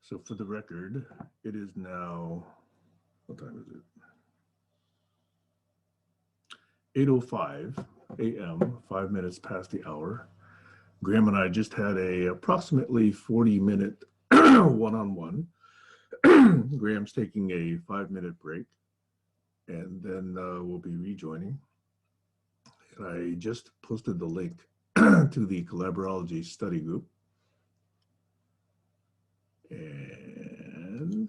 So for the record, it is now, what time is it? 8:05 a.m., 5 minutes past the hour. Graham and I just had a approximately 40-minute one-on-one. Graham's taking a 5-minute break, and then we'll be rejoining. And I just posted the link to the Collaborology study group. And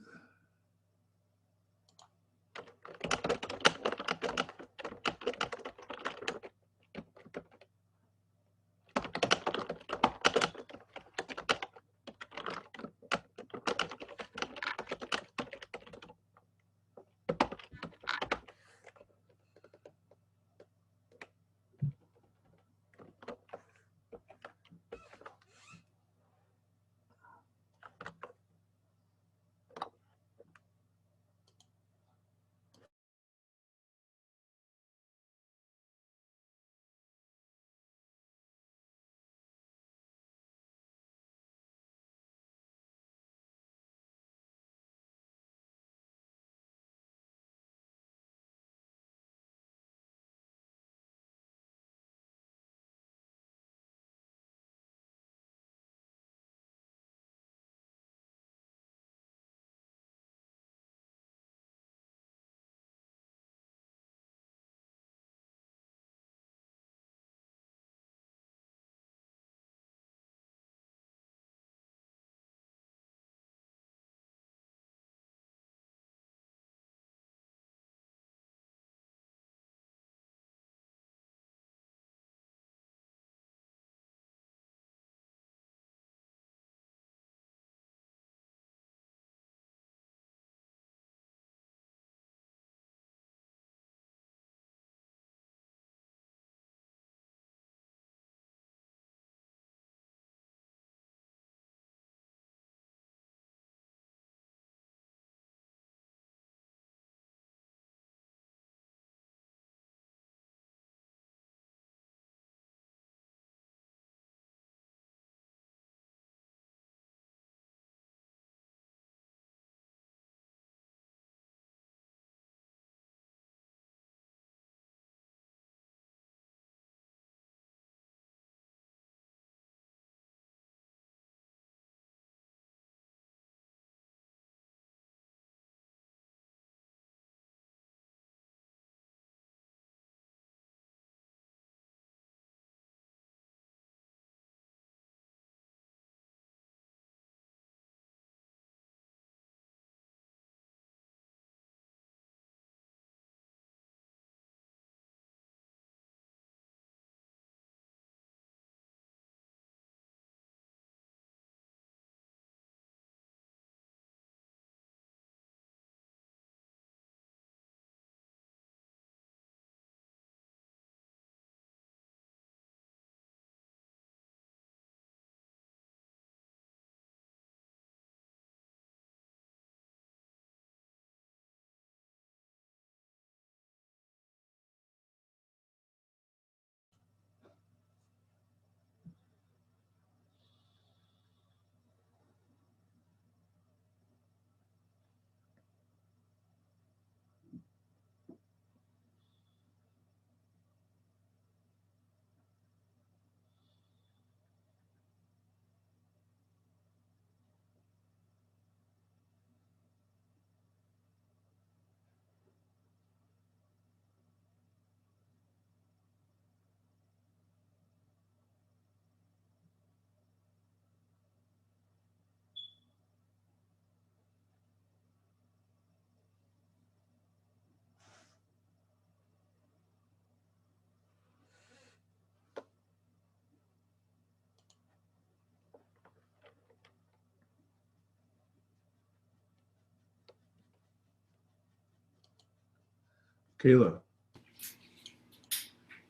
Kayla.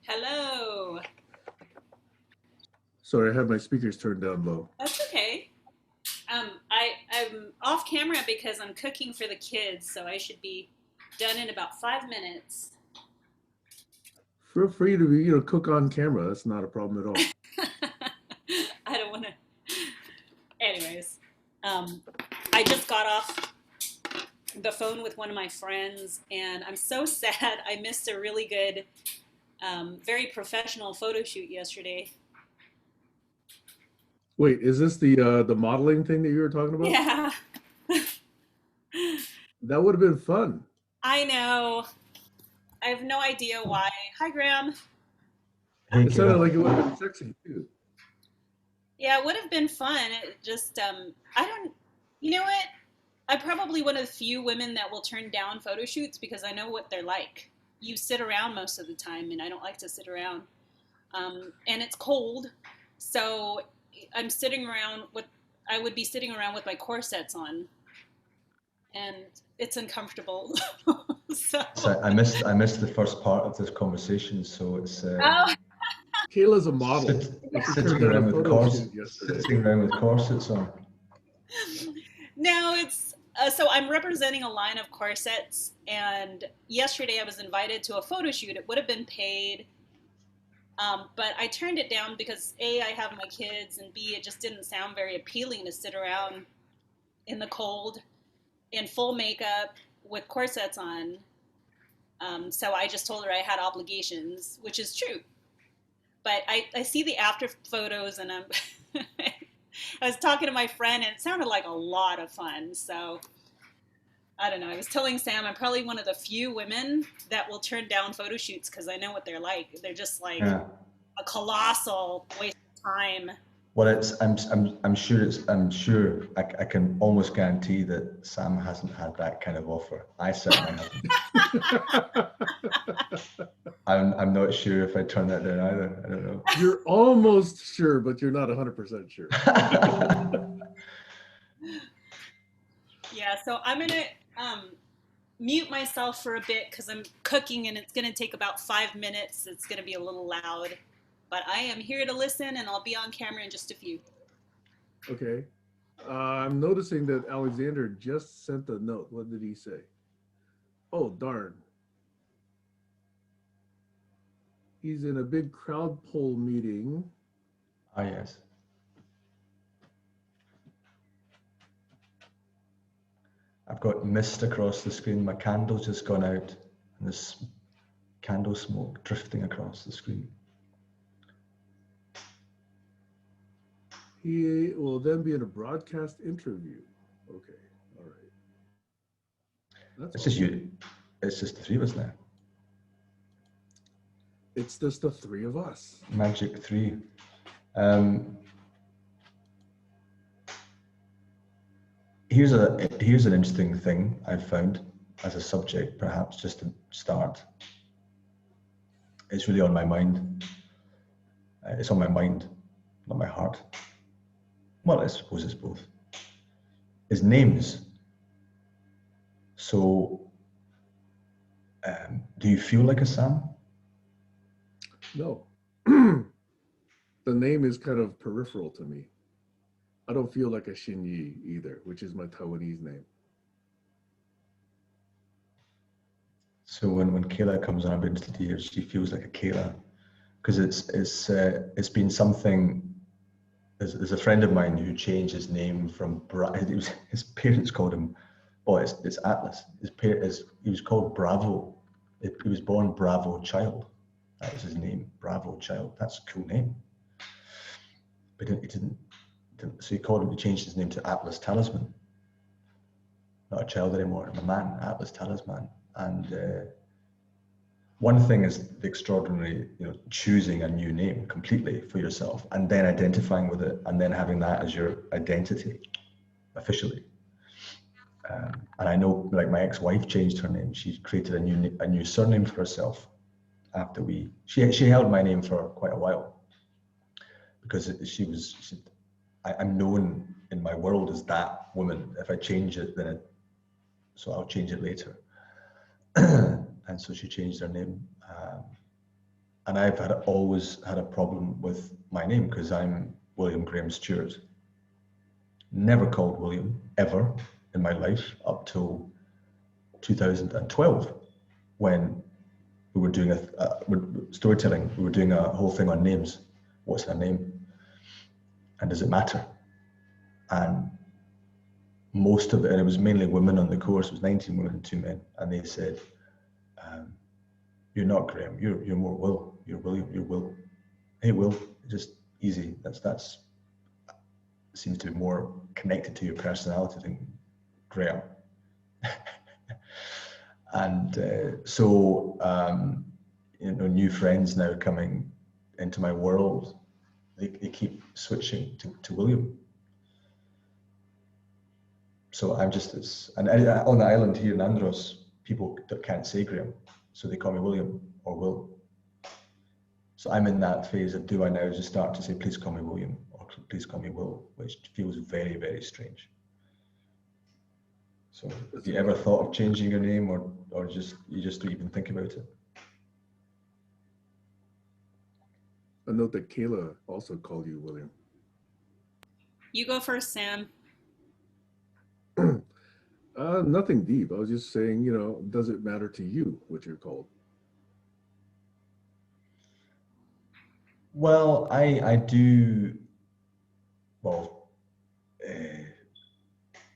Hello. Sorry, I have my speakers turned down low. That's okay. I'm off camera because I'm cooking for the kids, so I should be done in about 5 minutes. Feel free to cook on camera. That's not a problem at all. I don't want to. Anyways, I I just got off the phone with one of my friends, and I'm so sad. I missed a really good, very professional photo shoot yesterday. Wait, is this the modeling thing that you were talking about? Yeah, That would have been fun. I know. I have no idea why. Hi, Graham. Hey, It sounded like it Kira. would have been sexy too. Yeah, it would have been fun. It just, I don't, you know what? I'm probably one of the few women that will turn down photo shoots because I know what they're like. You sit around most of the time, and I don't like to sit around. And it's cold, so I'm sitting around with, I would be sitting around with my corsets on, and it's uncomfortable. So, So I missed the first part of this conversation. So it's oh, Kayla's a model, and she turned sitting down a around with photo shoot yesterday. corsets on. no, it's so I'm representing a line of corsets, and yesterday I was invited to a photo shoot. It would have been paid, but I turned it down because A, I have my kids, and B, it just didn't sound very appealing to sit around in the cold in full makeup with corsets on. So I just told her I had obligations, which is true. But I see the after photos, and I'm I was talking to my friend, and it sounded like a lot of fun. So I don't know. I was telling Sam I'm probably one of the few women that will turn down photo shoots because I know what they're like. They're just like Yeah. a colossal waste of time. Well, I'm sure I can almost guarantee that Sam hasn't had that kind of offer. I certainly haven't. I'm not sure if I turn that down either. I don't know. You're almost sure, but you're not 100% sure. Yeah, so I'm gonna mute myself for a bit because I'm cooking, and it's gonna take about 5 minutes. It's gonna be a little loud, but I am here to listen, and I'll be on camera in just a few. Okay. I'm noticing that Alexander just sent a note. What did he say? Oh, darn. He's in a big crowd poll meeting. Ah, yes. I've got mist across the screen. My candle's just gone out, and there's candle smoke drifting across the screen. He will then be in a broadcast interview. Okay, all right. That's It's just you. It's just the three of us now. It's just the three of us. Magic 3. Here's an interesting thing I've found as a subject, perhaps just to start. It's really on my mind. It's on my mind, not my heart. Well, I suppose it's both. Is names. So, do you feel like a Sam? No. The name is kind of peripheral to me. I don't feel like a Xinyi either, which is my Taiwanese name. So when Kayla comes on into the year, she feels like a Kayla, because it's been something. There's a friend of mine who changed his name from his parents called him, it's Atlas. He was called Bravo. He was born Bravo Child. That was his name, Bravo Child. That's a cool name. But he didn't. So he changed his name to Atlas Talisman. Not a child anymore. I'm a man, Atlas Talisman. And one thing is the extraordinary, choosing a new name completely for yourself, and then identifying with it, and then having that as your identity officially. And I know, like, my ex-wife changed her name. She created a new surname for herself after she held my name for quite a while, because I'm known in my world as that woman. If I change it, so I'll change it later. And so she changed her name. And I've always had a problem with my name because I'm William Graham Stewart. Never called William, ever, in my life, up till 2012, when we were doing storytelling. We were doing a whole thing on names. What's a name? And does it matter? And most of it, and it was mainly women on the course, it was 19 women and 2 men, and they said, you're not Graham, you're more Will, you're William, you're Will. Hey Will, just easy, that's seems to be more connected to your personality than Graham. And so new friends now coming into my world, they keep switching to William. So I'm just and on the island here in Andros, people that can't say Graham, so they call me William or Will. So I'm in that phase of, do I now just start to say, please call me William, or please call me Will, which feels very, very strange. So have you ever thought of changing your name, or you just don't even think about it? A note that Kayla also called you William. You go first, Sam. Nothing deep. I was just saying, does it matter to you what you're called? Well, I do. Well,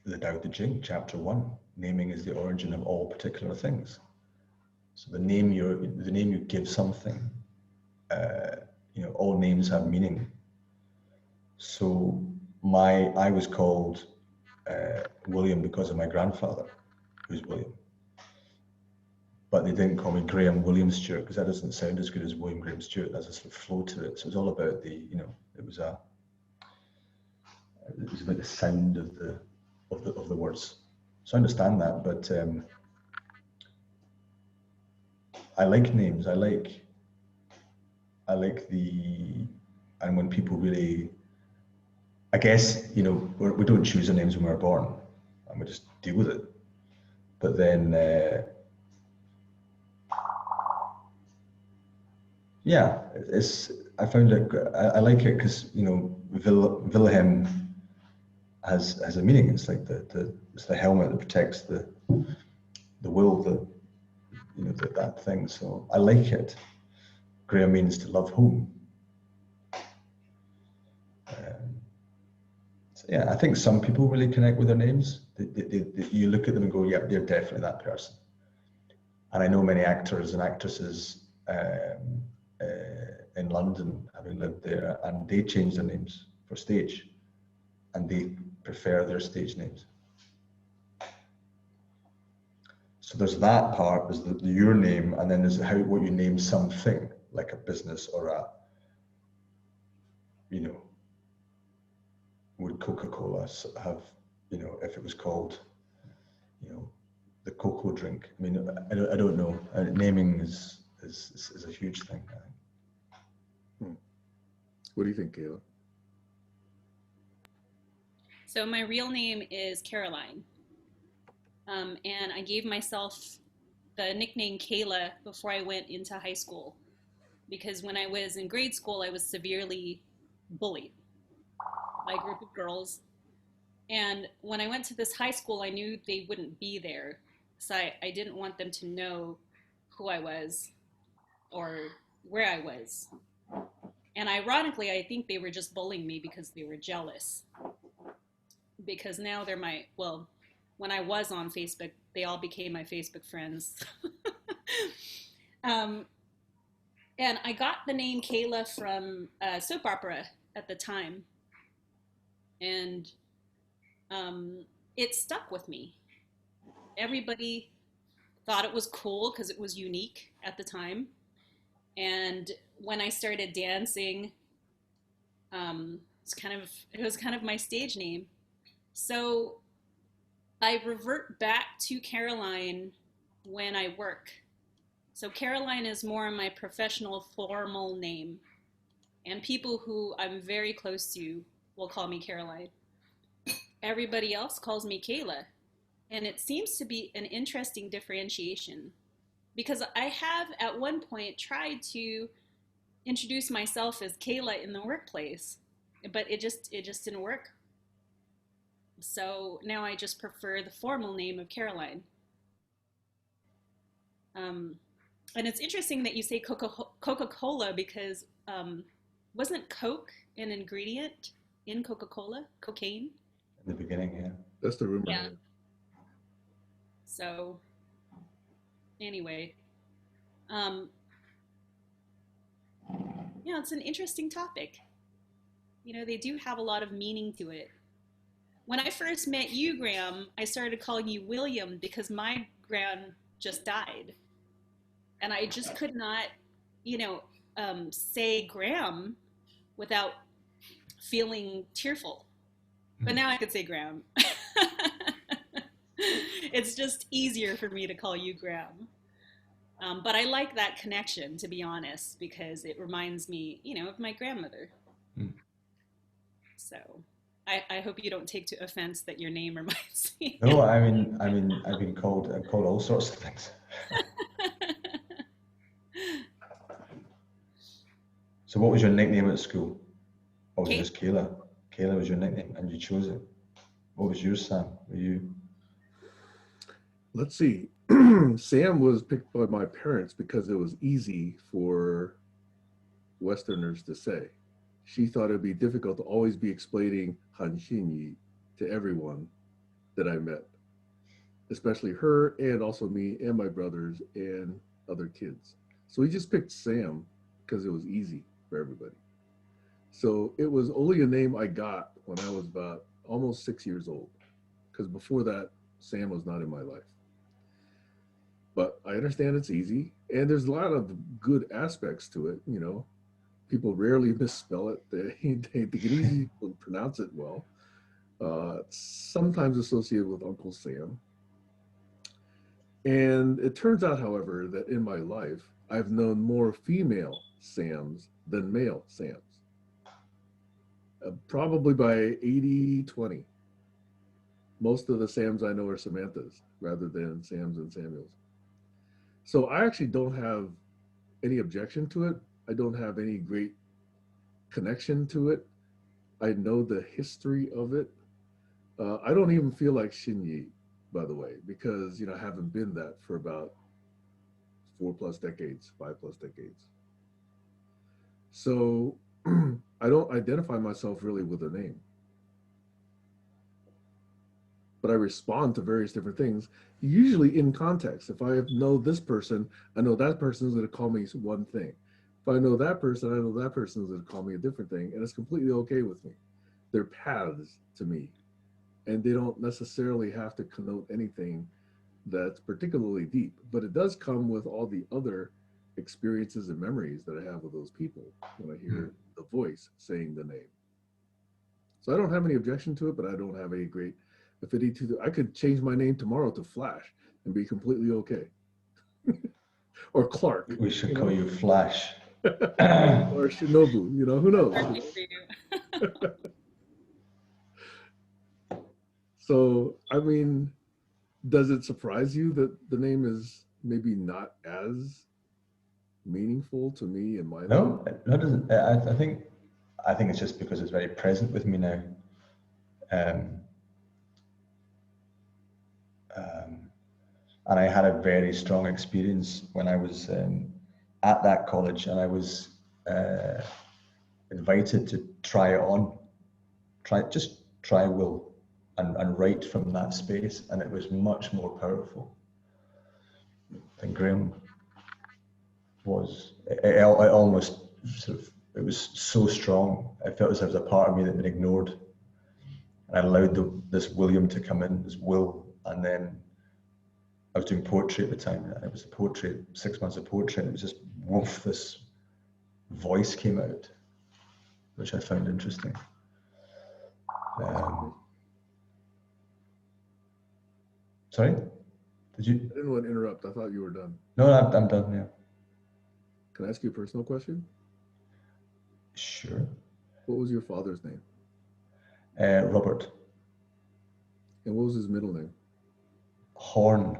the Tao Te Ching, chapter 1, naming is the origin of all particular things. So the name you give something, all names have meaning. So I was called William because of my grandfather, who's William. But they didn't call me Graham William Stewart, because that doesn't sound as good as William Graham Stewart. There's a sort of flow to it. So it's all about it was about the sound of the words. So I understand that, but I like names. I like and when people really, I guess, we don't choose our names when we're born, and we just deal with it. But then, I found it, I like it because, Wilhelm has a meaning. It's like it's the helmet that protects the will, that thing. So I like it. Graham means to love home. I think some people really connect with their names. You look at them and go, yep, they're definitely that person. And I know many actors and actresses in London, having lived there, and they change their names for stage, and they prefer their stage names. So there's that part, there's your name, and then there's what you name something, like a business or would Coca-Cola have, if it was called, the cocoa drink? I mean, I don't know. Naming is a huge thing, I think. What do you think, Kayla? So my real name is Caroline. And I gave myself the nickname Kayla before I went into high school, because when I was in grade school, I was severely bullied by a group of girls. And when I went to this high school, I knew they wouldn't be there. So I didn't want them to know who I was or where I was. And ironically, I think they were just bullying me because they were jealous. Because now they're when I was on Facebook, they all became my Facebook friends. And I got the name Kayla from a soap opera at the time. And it stuck with me. Everybody thought it was cool because it was unique at the time. And when I started dancing, it was kind of my stage name. So I revert back to Caroline when I work. So Caroline is more my professional formal name. And people who I'm very close to will call me Caroline. Everybody else calls me Kayla. And it seems to be an interesting differentiation, because I have at one point tried to introduce myself as Kayla in the workplace, but it just didn't work. So now I just prefer the formal name of Caroline. And it's interesting that you say Coca-Cola, because wasn't Coke an ingredient in Coca-Cola? Cocaine? In the beginning, yeah. That's the rumor. Yeah. So anyway, um, yeah, it's an interesting topic. You know, they do have a lot of meaning to it. When I first met you, Graham, I started calling you William because my gran just died. And I just could not, you know, say Graham without feeling tearful. But now I could say Graham. It's just easier for me to call you Graham. But I like that connection, to be honest, because it reminds me, you know, of my grandmother. Mm. So I hope you don't take to offense that your name reminds me. No, I've been called all sorts of things. So what was your nickname at school? Or was it Kate? just Kayla? Kayla was your nickname and you chose it. What was yours, Sam? Were you? Let's see. Sam was picked by my parents because it was easy for Westerners to say. She thought it'd be difficult to always be explaining Han Xinyi to everyone that I met, especially her and also me and my brothers and other kids. So we just picked Sam because it was easy for everybody. So it was only a name I got when I was about almost 6 years old, because before that, Sam was not in my life. But I understand it's easy, and there's a lot of good aspects to it. You know, people rarely misspell it. They can easily pronounce it well. Sometimes associated with Uncle Sam. And it turns out, however, that in my life, I've known more female Sams than male Sams. Probably by 80-20. Most of the Sams I know are Samantha's rather than Sams and Samuels. So I actually don't have any objection to it. I don't have any great connection to it. I know the history of it. I don't even feel like Xinyi, by the way, because I haven't been that for about 4+ decades, 5+ decades. So I don't identify myself really with a name, but I respond to various different things, usually in context. If I know this person, I know that person is going to call me one thing. If I know that person, I know that person is going to call me a different thing, and it's completely okay with me. They're paths to me, and they don't necessarily have to connote anything that's particularly deep, but it does come with all the other experiences and memories that I have with those people when I hear the voice saying the name. So I don't have any objection to it, but I don't have any great affinity to it. I could change my name tomorrow to Flash and be completely okay. Or Clark. We should call you Flash. Or Shinobu, who knows? So, I mean, does it surprise you that the name is maybe not as meaningful to me in my life? No, it doesn't. I think it's just because it's very present with me now. And I had a very strong experience when I was at that college, and I was invited to try it on, try Will, and write from that space, and it was much more powerful than Graham was. It almost sort of, it was so strong. I felt as if there was a part of me that had been ignored, and I allowed this William to come in, this Will, and then I was doing poetry at the time, and it was a poetry, 6 months of poetry, and it was just woof, this voice came out, which I found interesting. Sorry? Did you? I didn't want to interrupt. I thought you were done. No, I'm done, yeah. Can I ask you a personal question? Sure. What was your father's name? Robert. And what was his middle name? Horn.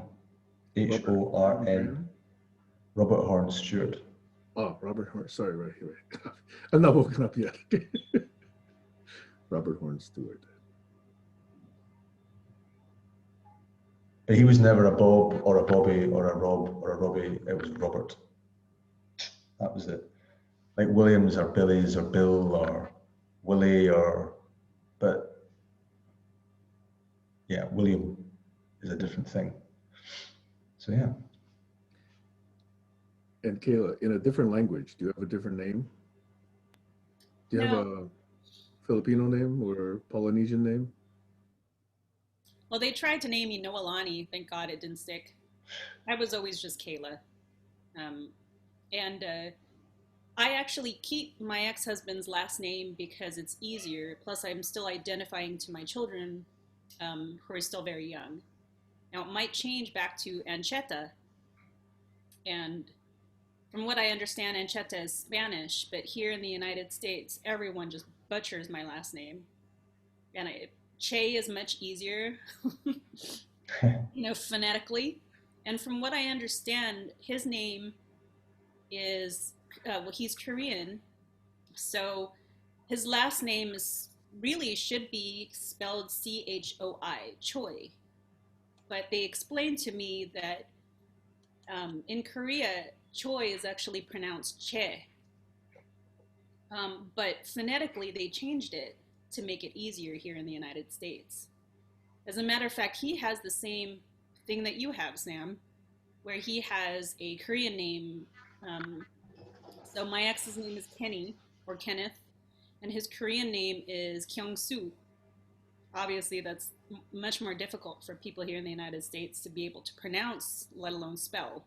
Horn. Robert Horn Stewart. Oh, Robert Horn. Sorry, right. I'm not woken up yet. Robert Horn Stewart. But he was never a Bob or a Bobby or a Rob or a Robbie. It was Robert. That was it. Like Williams or Billy's or Bill or Willie but yeah, William is a different thing. So yeah. And Kayla, in a different language, do you have a different name? Do you have No, a Filipino name or Polynesian name? well, they tried to name me Noelani. Thank God it didn't stick. I was always just Kayla. Um, and I actually keep my ex husband's last name because it's easier. Plus, I'm still identifying to my children who are still very young. Now, it might change back to Ancheta. And from what I understand, Ancheta is Spanish, but here in the United States, everyone just butchers my last name. And Che is much easier, phonetically. And from what I understand, his name is, well, he's Korean. So his last name is really should be spelled Choi, Choi. But they explained to me that in Korea, Choi is actually pronounced Che. But phonetically, they changed it to make it easier here in the United States. As a matter of fact, he has the same thing that you have, Sam, where he has a Korean name. Um, so my ex's name is Kenny or Kenneth, and his Korean name is Kyung-soo. Obviously, that's much more difficult for people here in the United States to be able to pronounce, let alone spell.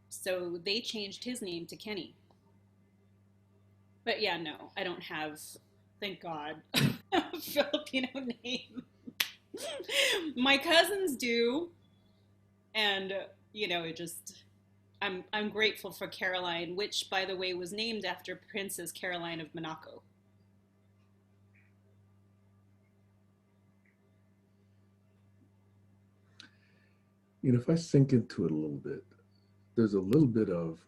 So they changed his name to Kenny. But yeah, no, I don't have, thank God, a Filipino name. My cousins do, and it just I'm grateful for Caroline, which by the way was named after Princess Caroline of Monaco. If I sink into it a little bit, there's a little bit of,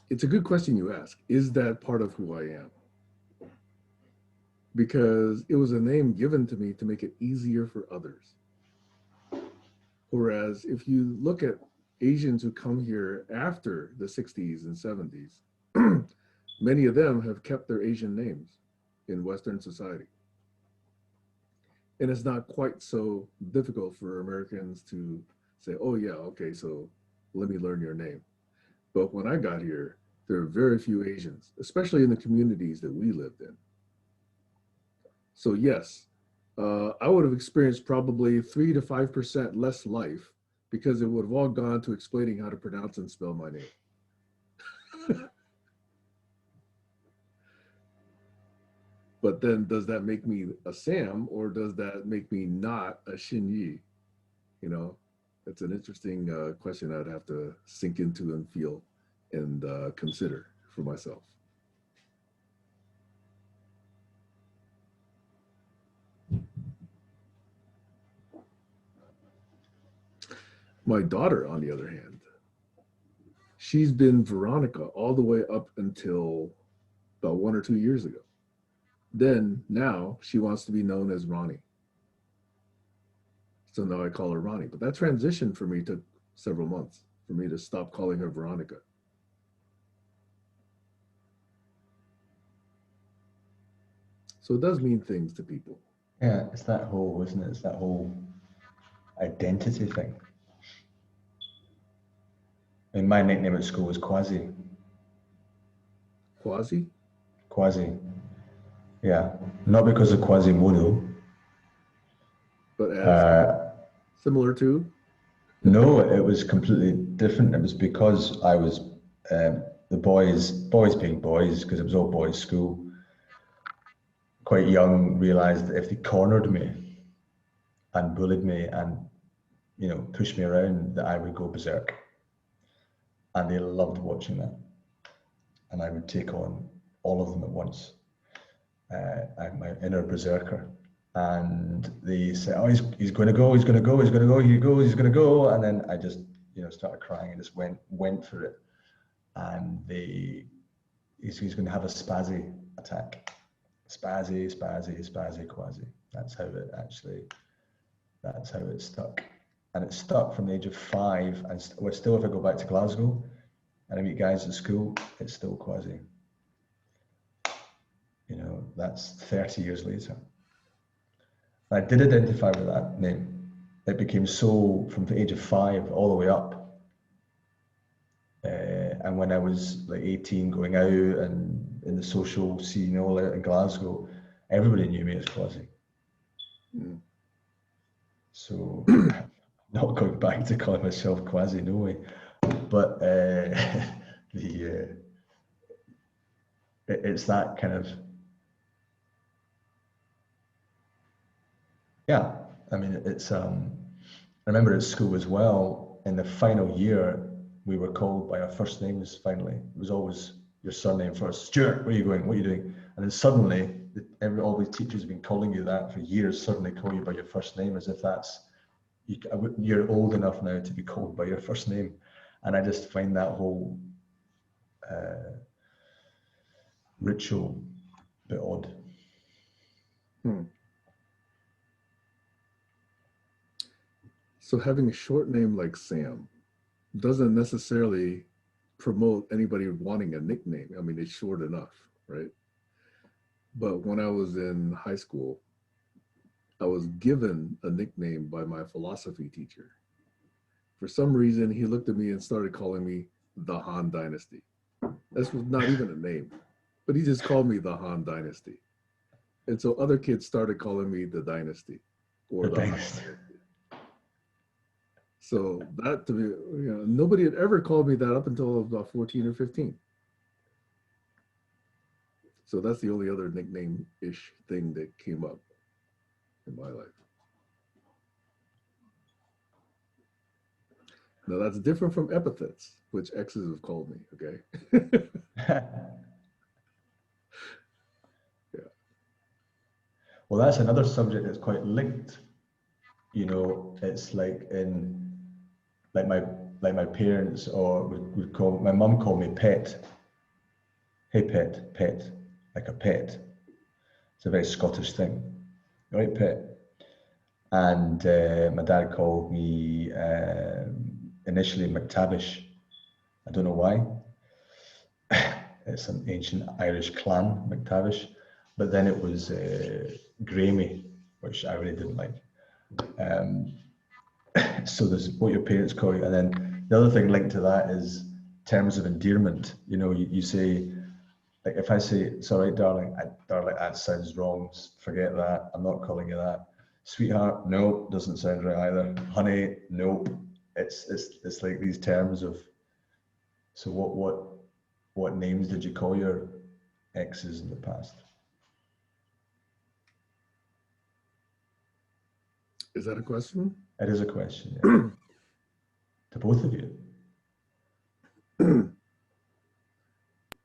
it's a good question you ask. Is that part of who I am? Because it was a name given to me to make it easier for others. Whereas if you look at Asians who come here after the 60s and 70s, many of them have kept their Asian names in Western society. And it's not quite so difficult for Americans to say, oh, yeah, okay, so let me learn your name. But when I got here, there are very few Asians, especially in the communities that we lived in. So, yes, I would have experienced probably 3 to 5% less life because it would have all gone to explaining how to pronounce and spell my name. But then does that make me a Sam or does that make me not a Shinyi? It's an interesting question I'd have to sink into and feel and consider for myself. My daughter, on the other hand, she's been Veronica all the way up until about 1 or 2 years ago. Then now she wants to be known as Ronnie. So now I call her Ronnie. But that transition for me took several months for me to stop calling her Veronica. So it does mean things to people. Yeah, it's that whole, isn't it? It's that whole identity thing. And my nickname at school was Quasi. Quasi? Quasi. Yeah. Not because of Quasimodo. But as similar to? No, it was completely different. It was because I was the boys being boys, because it was all boys' school, quite young, realised that if they cornered me and bullied me and pushed me around, that I would go berserk. And they loved watching that. And I would take on all of them at once. I'm my inner berserker. And they said, oh, he's going to go, he's going to go, he's going to go, he goes, he's going to go. And then I just, started crying and just went for it. And he's going to have a spazzy attack. Spazzy, quasi. That's how it stuck. And it stuck from the age of 5. And still, if I go back to Glasgow and I meet guys at school, it's still quasi. You know, that's 30 years later. I did identify with that name. It became so from the age of 5 all the way up. And when I was like 18, going out and in the social scene all out in Glasgow, everybody knew me as Quasi. Mm. So not going back to calling myself Quasi, no way. But it's that kind of, yeah. I mean, it's I remember at school as well, in the final year, we were called by our first names finally. It was always your surname first. Stuart, where are you going? What are you doing? And then suddenly, all these teachers have been calling you that for years, suddenly call you by your first name as if that's, you're old enough now to be called by your first name. And I just find that whole ritual a bit odd. Hmm. So having a short name like Sam doesn't necessarily promote anybody wanting a nickname. I mean, it's short enough, right? But when I was in high school, I was given a nickname by my philosophy teacher. For some reason, he looked at me and started calling me the Han Dynasty. This was not even a name, but he just called me the Han Dynasty. And so other kids started calling me the Dynasty or The the Han Dynasty. Dynasty. So that to me, you know, nobody had ever called me that up until I was about 14 or 15. So that's the only other nickname-ish thing that came up in my life. Now that's different from epithets, which exes have called me, okay? Yeah. Well, that's another subject that's quite linked. You know, it's like my parents or would call, my mum called me Pet. Hey Pet, Pet, like a pet. It's a very Scottish thing, right, Pet? And my dad called me initially McTavish. I don't know why. It's an ancient Irish clan, McTavish. But then it was Gramey, which I really didn't like. So there's what your parents call you. And then the other thing linked to that is terms of endearment. You know, you say, like if I say, it's all right, darling, darling, that sounds wrong. Forget that. I'm not calling you that. Sweetheart, no, doesn't sound right either. Honey, no. It's like these terms of, so what names did you call your exes in the past? Is that a question? It is a question, yeah. To both of you.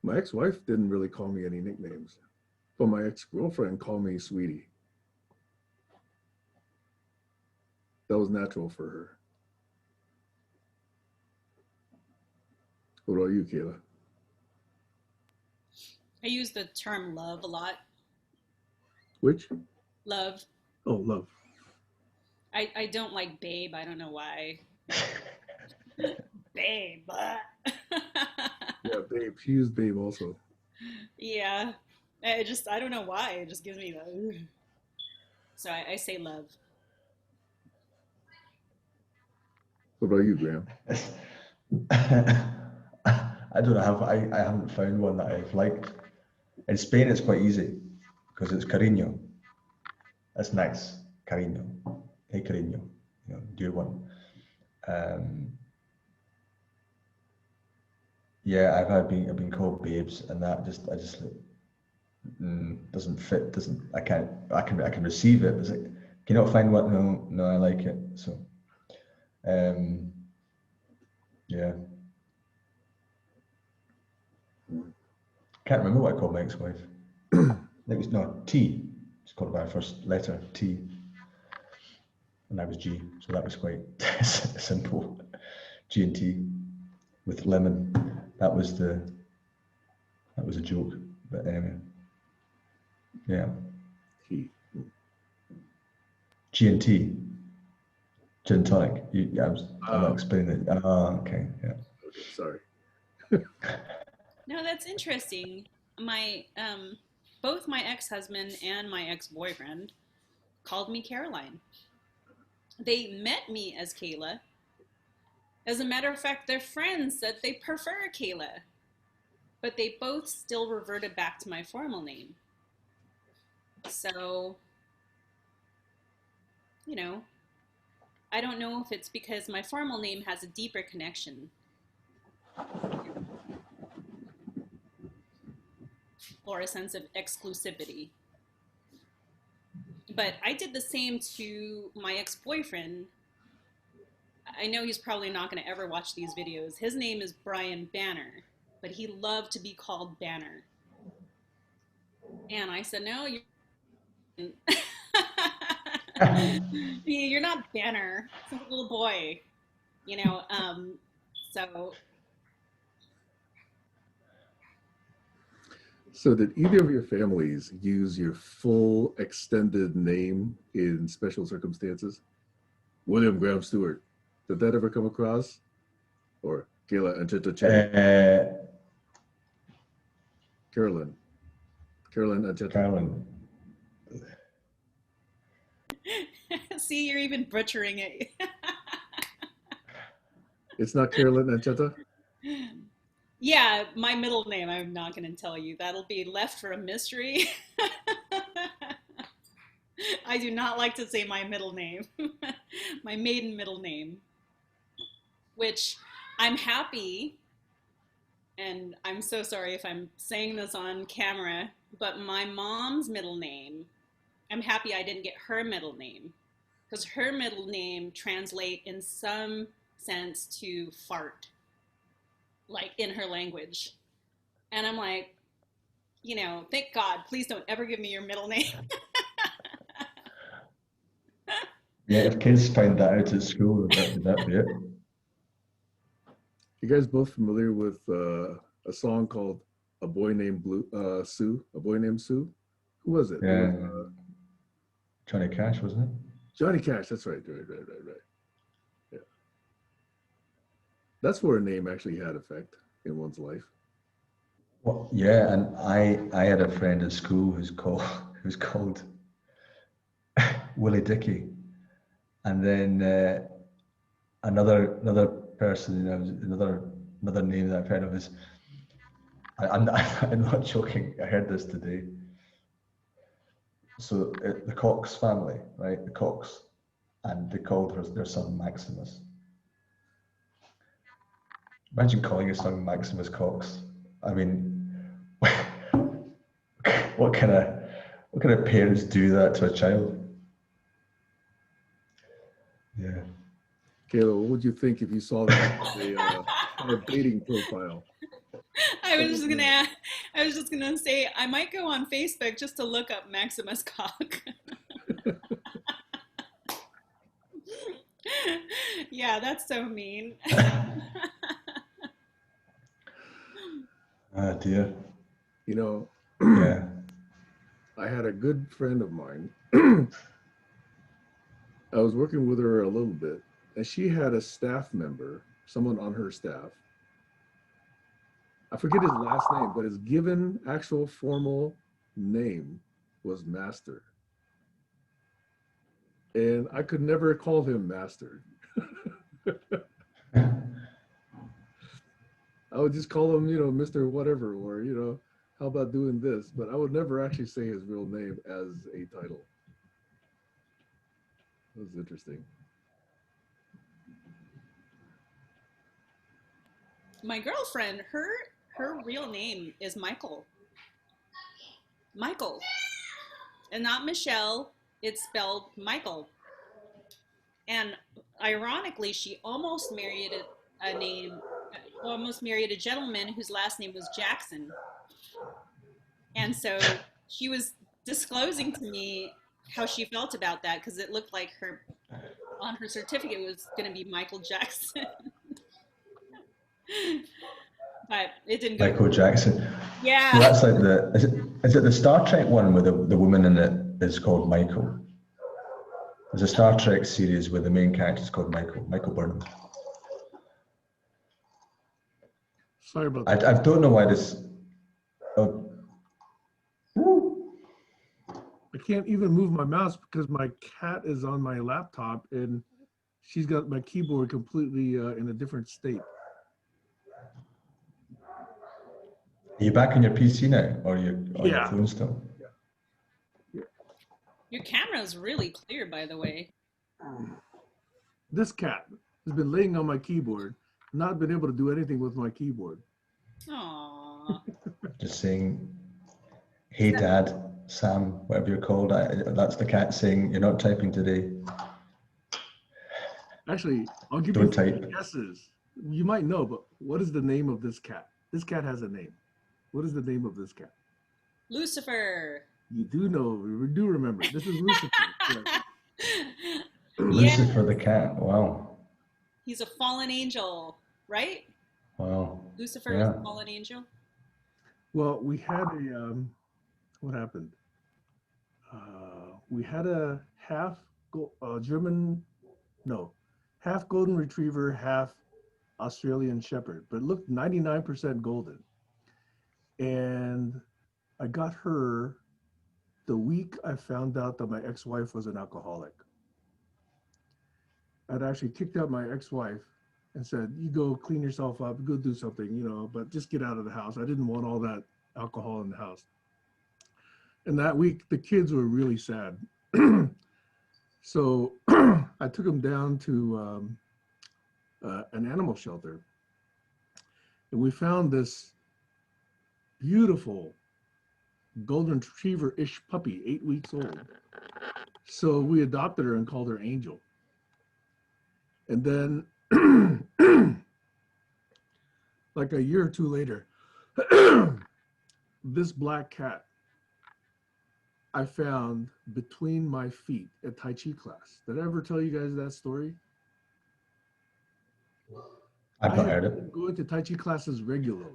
My ex-wife didn't really call me any nicknames, but my ex-girlfriend called me sweetie. That was natural for her. What about you, Kayla? I use the term love a lot. Which? Love. Oh, love. I don't like babe. I don't know why. Babe. Yeah, babe. She used babe also. Yeah. I don't know why. It just gives me the. So I say love. What about you, Graham? I don't have, I haven't found one that I've liked. In Spain, it's quite easy because it's cariño. That's nice, cariño. Hey, cariño, you know, dear one. Yeah, I've been called babes, and that I just doesn't fit. Doesn't I can receive it. But like, can you not find what? No, I like it. So, yeah. Can't remember what I called my ex-wife. It was no T. It's called by her first letter T, and I was G, so that was quite simple. G and T with lemon. That was a joke, but anyway, yeah. He. G and T, gin tonic. I'm not explaining it. Ah, okay, yeah. Okay, sorry. No, that's interesting. My both my ex-husband and my ex-boyfriend called me Caroline. They met me as Kayla. As a matter of fact, their friends said they prefer Kayla, but they both still reverted back to my formal name. So, you know, I don't know if it's because my formal name has a deeper connection or a sense of exclusivity. But I did the same to my ex-boyfriend. I know he's probably not going to ever watch these videos. His name is Brian Banner, but he loved to be called Banner. And I said, no, you're not Banner. It's a little boy, you know. So So did either of your families use your full extended name in special circumstances? William Graham Stewart. Did that ever come across? Or Kayla Ancheta Chen? Carolyn. Carolyn Ancheta. Carolyn. see, you're even butchering it. It's not Carolyn Ancheta? Yeah, my middle name, I'm not going to tell you. That'll be left for a mystery. I do not like to say my middle name, my maiden middle name, which I'm happy, and I'm so sorry if I'm saying this on camera, but my mom's middle name, I'm happy I didn't get her middle name, because her middle name translates in some sense to fart, like in her language. And I'm like, you know, thank God, please don't ever give me your middle name. Yeah, if kids find that out at school, would that be it? You guys both familiar with a song called "A Boy Named Sue"? A Boy Named Sue. Who was it? Yeah, It was, Johnny Cash, wasn't it? Johnny Cash. That's right. Right. Yeah. That's where a name actually had effect in one's life. Well, yeah, and I had a friend at school who's called Willie Dickey, and then another person, you know, another name that I've heard of is I'm not joking. I heard this today. So the Cox family, right? The Cox, and they called their son Maximus. Imagine calling your son Maximus Cox. I mean, what kind of parents do that to a child? Yeah. Kayla, what would you think if you saw that on a dating profile? I was just gonna say I might go on Facebook just to look up Maximus Cock. Yeah, that's so mean. Ah, dear. You know, Yeah. I had a good friend of mine. I was working with her a little bit, and she had a staff member, someone on her staff. I forget his last name, but his given actual formal name was Master. And I could never call him Master. I would just call him, you know, Mr. Whatever, or, you know, how about doing this? But I would never actually say his real name as a title. That was interesting. My girlfriend, her real name is Michael. Michael. And not Michelle. It's spelled Michael. And ironically, she almost married a gentleman whose last name was Jackson. And so she was disclosing to me how she felt about that, because it looked like on her certificate was going to be Michael Jackson. But it didn't go. Michael Jackson. Yeah. So that's like is it the Star Trek one where the woman in it is called Michael? There's a Star Trek series where the main character is called Michael Burnham. Sorry about that. I don't know why this. Oh, I can't even move my mouse because my cat is on my laptop and she's got my keyboard completely in a different state. Are you back on your PC now, or are you on your Yeah. phone still? Your camera is really clear, by the way. This cat has been laying on my keyboard, not been able to do anything with my keyboard. Aww. Just saying, hey Dad, Sam, whatever you're called. That's the cat saying, you're not typing today. Actually, I'll give Don't you three type. guesses. You might know, but what is the name of this cat? This cat has a name. What is the name of this cat? Lucifer. You do know, you do remember. This is Lucifer. Yes. Lucifer the cat. Wow. He's a fallen angel, right? Wow. Lucifer Yeah. is a fallen angel. Well, we had what happened? We had a half German, no, half golden retriever, half Australian shepherd, but it looked 99% golden. And I got her the week I found out that my ex-wife was an alcoholic. I'd actually kicked out my ex-wife and said, you go clean yourself up, go do something, you know, but just get out of the house. I didn't want all that alcohol in the house. And that week, the kids were really sad. So I took them down to an animal shelter. And we found this beautiful golden retriever-ish puppy, 8 weeks old. So we adopted her and called her Angel. And then like a year or two later, this black cat I found between my feet at Tai Chi class. Did I ever tell you guys that story? I've not I heard had it. been going to Tai Chi classes regularly.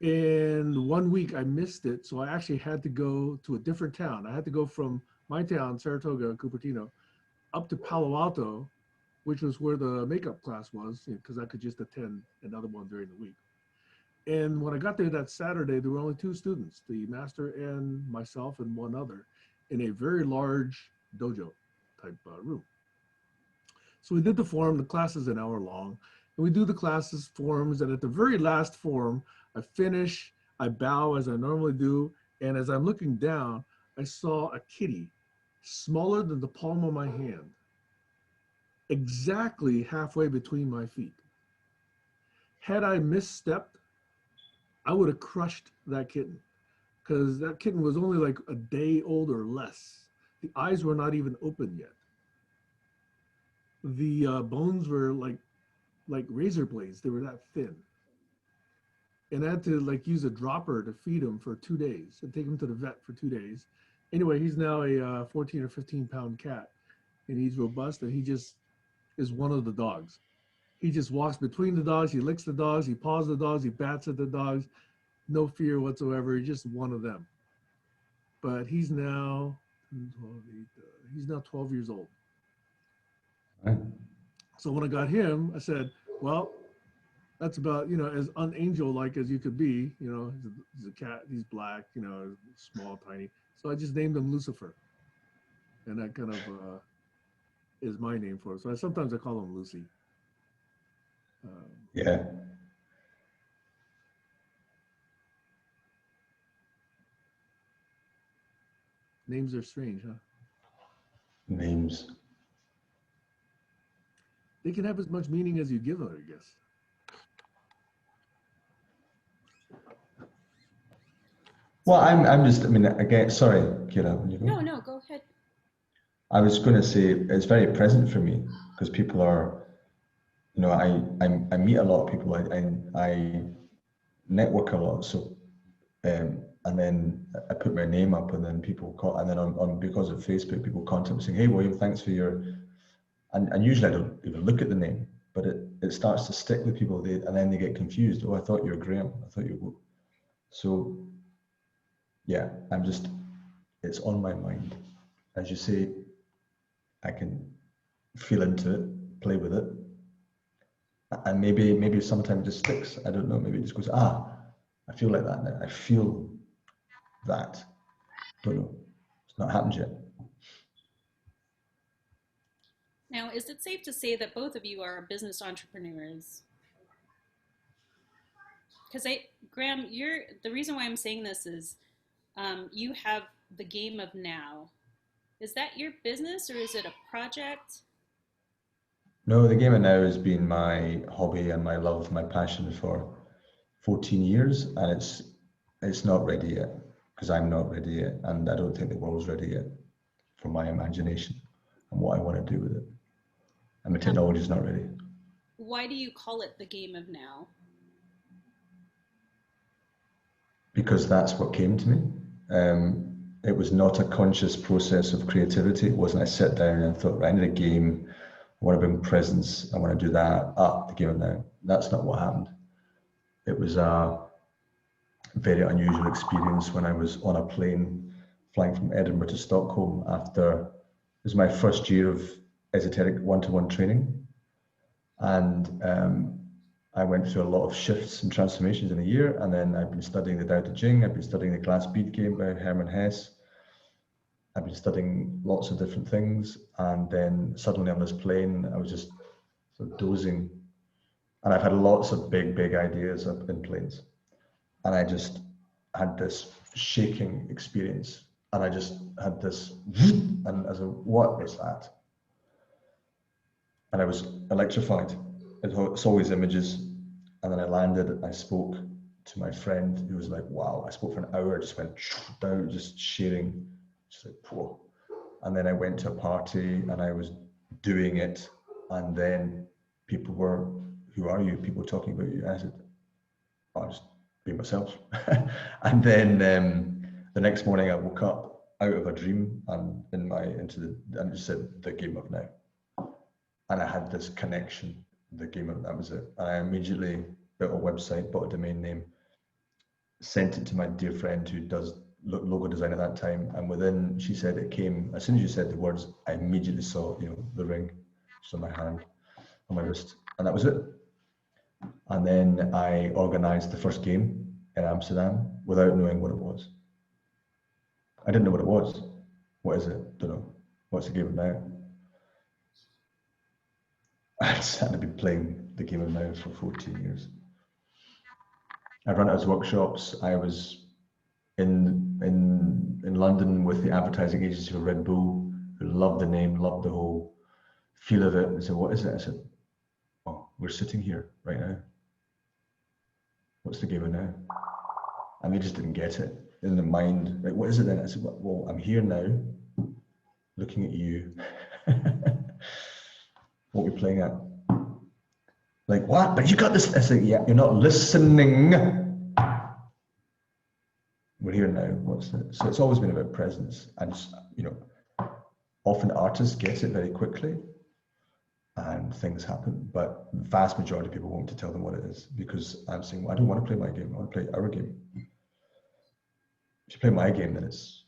And one week I missed it, so I actually had to go to a different town. I had to go from my town, Saratoga, Cupertino, up to Palo Alto, which was where the makeup class was, because I could just attend another one during the week. And when I got there that Saturday, there were only 2 students, the master and myself and one other, in a very large dojo type room. So we did the form, the class is an hour long, and we do the classes forms, and at the very last form, I finish, I bow as I normally do, and as I'm looking down, I saw a kitty smaller than the palm of my hand, exactly halfway between my feet. Had I misstepped, I would have crushed that kitten, because that kitten was only like a day old or less. The eyes were not even open yet. The bones were like razor blades. They were that thin. And I had to like use a dropper to feed him for 2 days and take him to the vet for 2 days. Anyway, he's now a 14 or 15 pound cat, and he's robust, and he just is one of the dogs. He just walks between the dogs, he licks the dogs, he paws the dogs, he bats at the dogs, no fear whatsoever. He's just one of them. But he's now 12 years old. Right. So when I got him, I said, well, that's about, you know, as unangel-like as you could be. You know, he's a cat, he's black, you know, small, tiny. So I just named him Lucifer. And that kind of is my name for him. So sometimes I call him Lucy. Yeah. Names are strange, huh? Names. They can have as much meaning as you give them, I guess. Well, I'm just, I mean, again, sorry, Kira. You go. No, go ahead. I was going to say it's very present for me because people are, you know, I meet a lot of people. I network a lot. So, and then I put my name up, and then people call, and then on because of Facebook, people contact me saying, "Hey, William, thanks for your," and usually I don't even look at the name, but it starts to stick with people. And then they get confused. Oh, I thought you were Graham. I thought you were. So, yeah, it's on my mind. As you say, I can feel into it, play with it. And maybe sometimes it just sticks. I don't know. Maybe it just goes, I feel like that now. I feel that. Don't know. It's not happened yet. Now, is it safe to say that both of you are business entrepreneurs? Because Graham, the reason why I'm saying this is you have the game of now. Is that your business or is it a project? No, the game of now has been my hobby and my love, my passion for 14 years, and it's not ready yet because I'm not ready yet, and I don't think the world's ready yet for my imagination and what I want to do with it. And the technology is not ready. Why do you call it the game of now? Because that's what came to me. It was not a conscious process of creativity. It wasn't I sat down and thought, right, I need a game. I want to bring presence. I want to do that. The game of now. That's not what happened. It was a very unusual experience when I was on a plane flying from Edinburgh to Stockholm after, it was my first year of esoteric one-to-one training. And I went through a lot of shifts and transformations in a year, and then I've been studying the Tao Te Ching, I've been studying the Glass Bead Game by Hermann Hesse, I've been studying lots of different things, and then suddenly on this plane, I was just sort of dozing, and I've had lots of big ideas up in planes, and I just had this shaking experience, and I just had this, and I was like, what is that? And I was electrified. It's always images. And then I landed, I spoke to my friend who was like, wow, I spoke for an hour, just went down, just sharing, just like, whoa. And then I went to a party and I was doing it. And then people were, who are you? People talking about you. And I said, I'll just be myself. And then the next morning I woke up out of a dream and and it just said the game of now. And I had this connection, the game of that was it. And I immediately built a website, bought a domain name, sent it to my dear friend who does logo design at that time. And within, she said it came, as soon as you said the words, I immediately saw, the ring just on my hand, on my wrist, and that was it. And then I organized the first game in Amsterdam without knowing what it was. I didn't know what it was. What is it? Don't know. What's the game of now? I just hadn't been playing the game of now for 14 years. I run it as workshops. I was in London with the advertising agency for Red Bull, who loved the name, loved the whole feel of it. They said, what is it? I said, oh, we're sitting here right now. What's the game of now? And they just didn't get it in their mind. Like, what is it then? I said, well, I'm here now, looking at you. What are we playing at? Like, what? But you got this. I said, yeah, you're not listening. We're here now. What's it? So it's always been about presence. And, often artists get it very quickly and things happen. But the vast majority of people want to tell them what it is because I'm saying, well, I don't want to play my game. I want to play our game. If you play my game, then it's,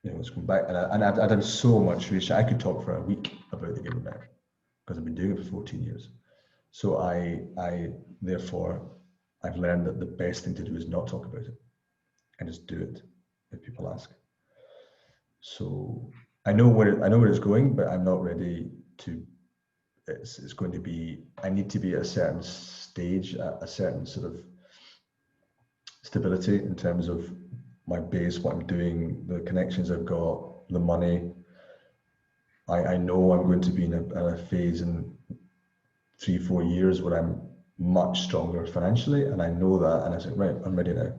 it's going back. And I've done so much research. I could talk for a week about the game now because I've been doing it for 14 years. So therefore, I've learned that the best thing to do is not talk about it and just do it if people ask. So I know where it's going, but I'm not ready to. It's going to be. I need to be at a certain stage, a certain sort of stability in terms of my base, what I'm doing, the connections I've got, the money. I know I'm going to be in a phase in 3-4 years where I'm much stronger financially, and I know that, and I said, right, I'm ready now.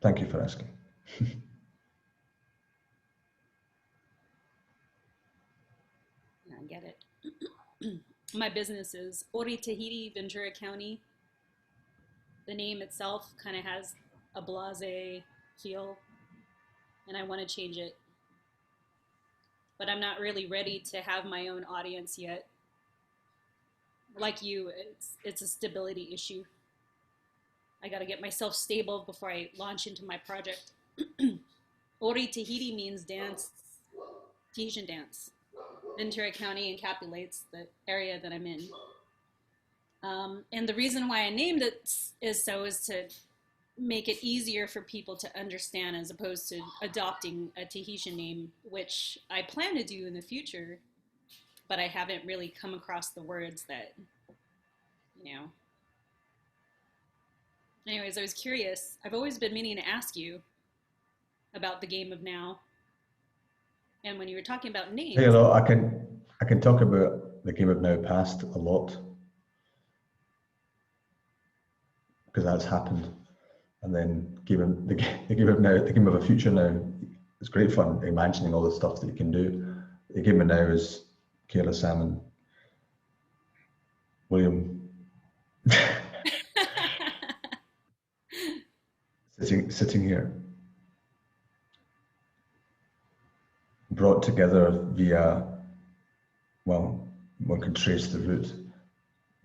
Thank you for asking. I get it. My business is Ori Tahiti, Ventura County. The name itself kind of has a blasé feel, and I want to change it. But I'm not really ready to have my own audience yet. Like you, it's a stability issue. I got to get myself stable before I launch into my project. Ori Tahiti means dance, Tahitian dance. Ventura County encapsulates the area that I'm in. And the reason why I named it is to make it easier for people to understand as opposed to adopting a Tahitian name, which I plan to do in the future, but I haven't really come across the words that, you know. Anyways, I was curious. I've always been meaning to ask you about the game of now. And when you were talking about Hey, names, hello. I can talk about the game of now past a lot because that's happened, and then the game of now, the game of a future now. It's great fun imagining all the stuff that you can do. The game of now is Kayla, Sam, and William sitting here, brought together via, well, one can trace the route.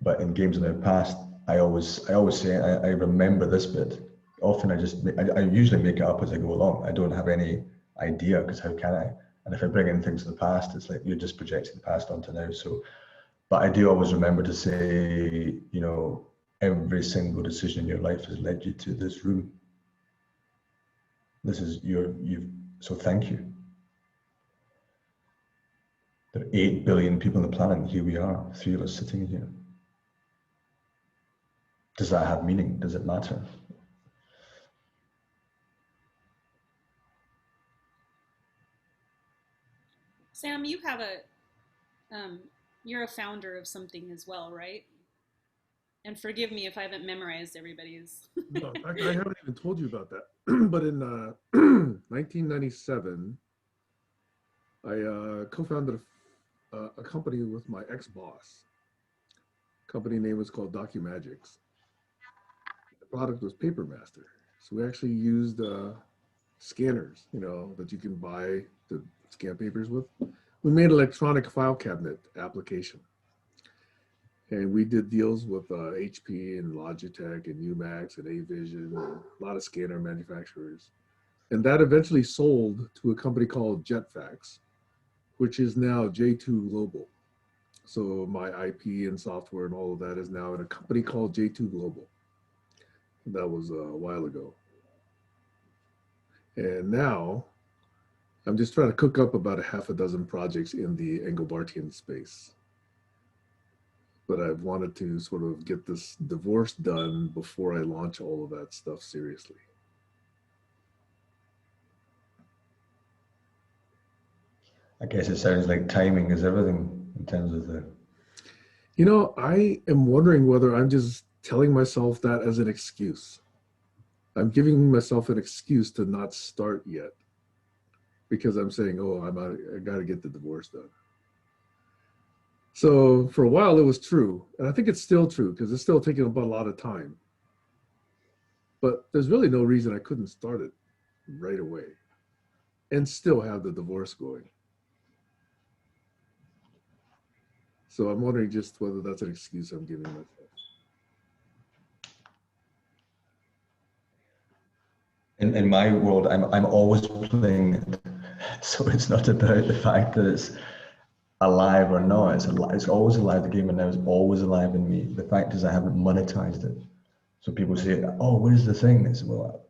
But in games in the past, I always say I remember this bit. Often I usually make it up as I go along. I don't have any idea because how can I? And if I bring in things from the past, it's like you're just projecting the past onto now. So, but I do always remember to say, you know, every single decision in your life has led you to this room. This is so thank you. There are 8 billion people on the planet, and here we are, 3 of us sitting here. Does that have meaning? Does it matter? Sam, you have you're a founder of something as well, right? And forgive me if I haven't memorized everybody's. No, in fact, I haven't even told you about that. But in 1997, I co-founded a company with my ex-boss. Company name was called DocuMagics. The product was PaperMaster. So we actually used scanners, you know, that you can buy to scan papers with. We made electronic file cabinet application. And we did deals with HP and Logitech and Umax and Avision, and a lot of scanner manufacturers. And that eventually sold to a company called Jetfax, which is now J2 Global. So my IP and software and all of that is now in a company called J2 Global. That was a while ago. And now I'm just trying to cook up about a half a dozen projects in the Engelbartian space. But I've wanted to sort of get this divorce done before I launch all of that stuff seriously. I guess it sounds like timing is everything in terms of the. You know, I am wondering whether I'm just telling myself that as an excuse. I'm giving myself an excuse to not start yet because I'm saying, oh, I got to get the divorce done. So for a while it was true. And I think it's still true because it's still taking about a lot of time. But there's really no reason I couldn't start it right away and still have the divorce going. So I'm wondering just whether that's an excuse I'm giving myself. In my world, I'm always playing it, so it's not about the fact that it's alive or not. It's always alive. The game and now is always alive in me. The fact is, I haven't monetized it. So people say, "Oh, where's the thing?" I say, "Well,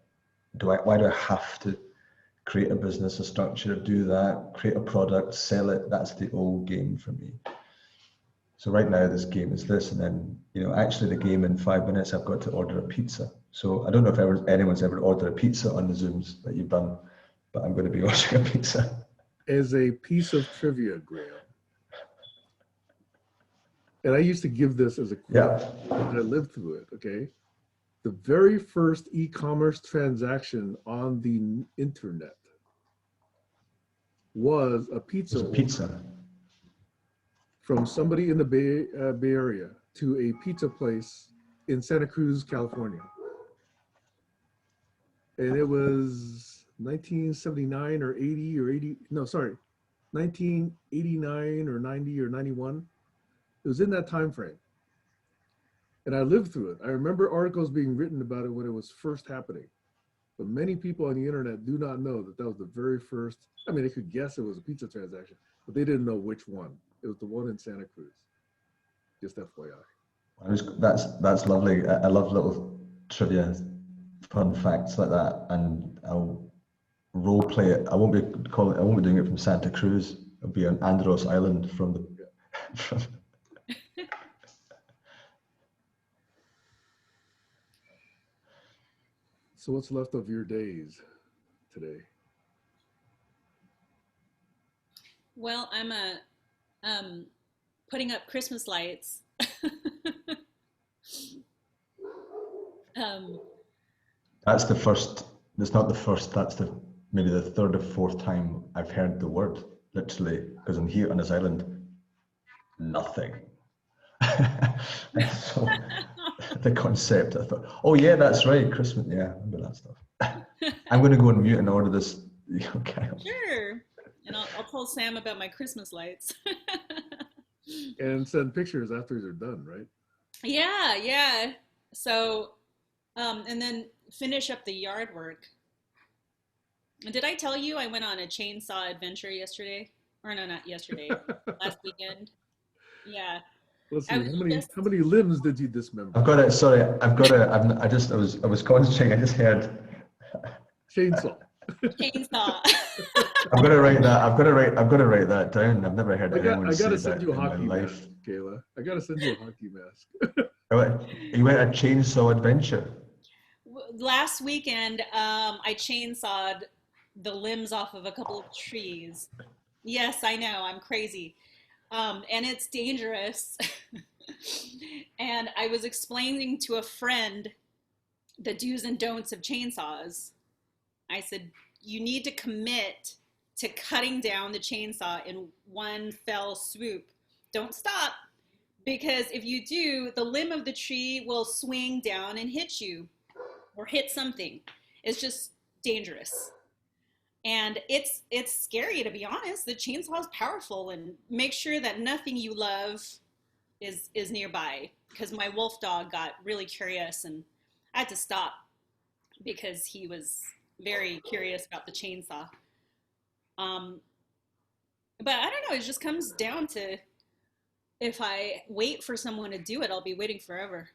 why do I have to create a business, a structure, do that, create a product, sell it?" That's the old game for me. So right now, this game is this, and then actually, the game in 5 minutes, I've got to order a pizza. So I don't know if anyone's ever ordered a pizza on the Zooms that you've done, but I'm going to be ordering a pizza. As a piece of trivia, Graham, and I used to give this as a quiz, but I lived through it, okay? The very first e-commerce transaction on the internet was a pizza. It was a pizza. From somebody in the Bay Area to a pizza place in Santa Cruz, California. And it was 1979 or 80 or 80, no, sorry, 1989 or 90 or 91. It was in that time frame. And I lived through it. I remember articles being written about it when it was first happening. But many people on the internet do not know that that was the very first. I mean, they could guess it was a pizza transaction, but they didn't know which one. It was the one in Santa Cruz. Just FYI. That's lovely. I love little trivia, fun facts like that, and I'll role play it. I won't be doing it from Santa Cruz. It'll be on Andros Island from the. From, So what's left of your days today? Well, I'm putting up Christmas lights. um, that's the first. It's not the first. That's the maybe the third or fourth time I've heard the word. Literally, because I'm here on this island, nothing. So the concept, I thought, oh yeah, that's right, Christmas. Yeah, I remember that stuff. I'm going to go on mute and order this. Okay. Sure. And I'll tell Sam about my Christmas lights. And send pictures after they're done, right? Yeah, yeah. So, and then finish up the yard work. And did I tell you I went on a chainsaw adventure yesterday? Or no, not yesterday, last weekend. Yeah. Let's see. I was just How many limbs did you dismember? I've got it. Sorry, I've got it. I was concentrating. I just heard. Chainsaw. chainsaw. I'm gonna write that. I've got to write that down. I've never heard anyone I say gotta that send you a in my hockey life. mask, Kayla. I gotta send you a hockey mask. You went a chainsaw adventure. Last weekend, I chainsawed the limbs off of a couple of trees. Yes, I know, I'm crazy. And it's dangerous. And I was explaining to a friend the do's and don'ts of chainsaws. I said, you need to commit to cutting down the chainsaw in one fell swoop. Don't stop, because if you do, the limb of the tree will swing down and hit you or hit something. It's just dangerous. And it's scary, to be honest. The chainsaw is powerful, and make sure that nothing you love is nearby, because my wolf dog got really curious and I had to stop because he was very curious about the chainsaw. Um, but I don't know, it just comes down to, if I wait for someone to do it, I'll be waiting forever.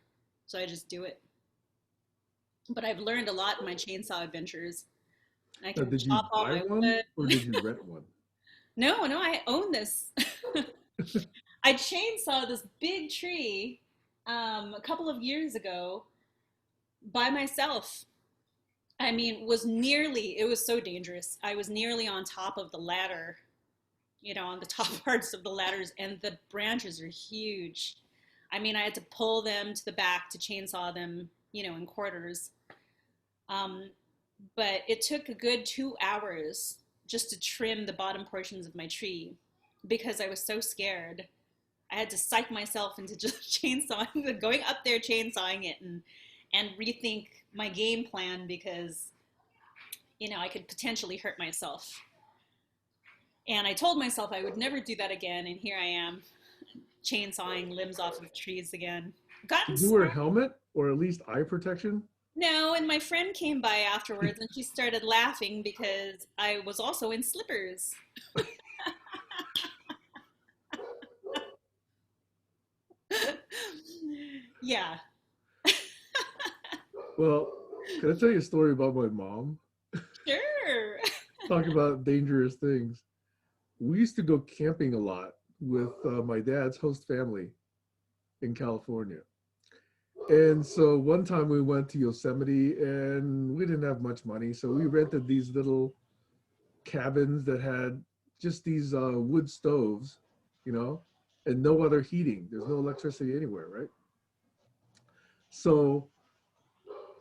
So I just do it. But I've learned a lot in my chainsaw adventures. I can Did you chop all buy my one wood. or did you rent one? No, I own this. I chainsawed this big tree a couple of years ago by myself. I mean, it was so dangerous. I was nearly on top of the ladder, on the top parts of the ladders, and the branches are huge. I mean, I had to pull them to the back to chainsaw them, in quarters. But it took a good 2 hours just to trim the bottom portions of my tree because I was so scared. I had to psych myself into just chainsawing, going up there chainsawing it, and rethink my game plan because, I could potentially hurt myself. And I told myself I would never do that again, and here I am, chainsawing limbs off of trees again. Did you wear a helmet or at least eye protection? No, and my friend came by afterwards and she started laughing because I was also in slippers. Yeah. Well, can I tell you a story about my mom? Sure. Talk about dangerous things. We used to go camping a lot with my dad's host family in California. And so one time we went to Yosemite and we didn't have much money. So we rented these little cabins that had just these wood stoves, and no other heating. There's no electricity anywhere, right? So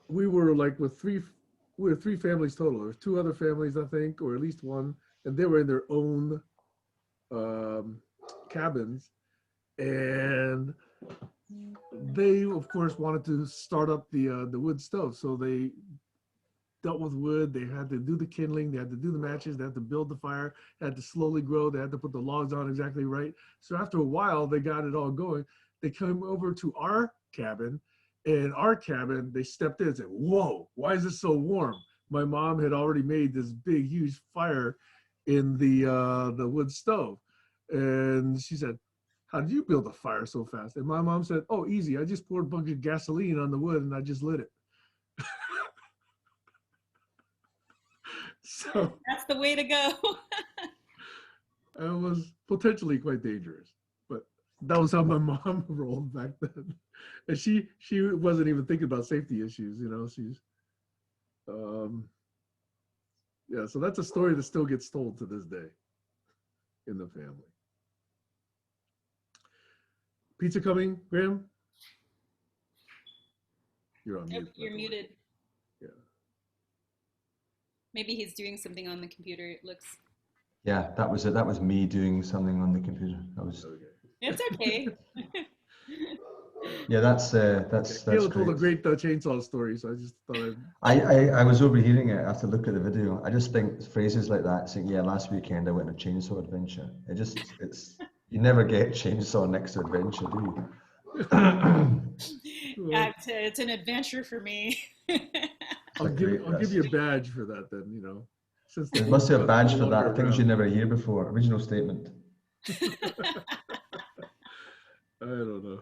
we were like we were three families total. There's two other families, I think, or at least one, and they were in their own cabins. And they, of course, wanted to start up the wood stove. So they dealt with wood. They had to do the kindling. They had to do the matches. They had to build the fire. They had to slowly grow. They had to put the logs on exactly right. So after a while, they got it all going. They came over to our cabin. And our cabin, they stepped in and said, "Whoa, why is it so warm?" My mom had already made this big, huge fire in the wood stove. And she said, how did you build a fire so fast? And my mom said, oh, easy. I just poured a bunch of gasoline on the wood and I just lit it. So That's the way to go. it was potentially quite dangerous, but that was how my mom rolled back then. And she wasn't even thinking about safety issues, you know. She's yeah, so that's a story that still gets told to this day in the family. Pizza coming, Graham? You're on mute. You're muted. Yeah. Maybe he's doing something on the computer. It looks. Yeah, that was it. That was me doing something on the computer. That was. Okay. It's okay. Yeah, that's Kayla told a great. great chainsaw story, so I just thought I was overhearing it after looking at the video. I just think phrases like that, saying, "Yeah, last weekend I went on a chainsaw adventure." It's you never get chainsaw next to adventure, do you? Yeah, it's an adventure for me. I'll give you a badge for that then, you know. Since There must be a badge for that. Things you around. never hear before. Original statement. I don't know.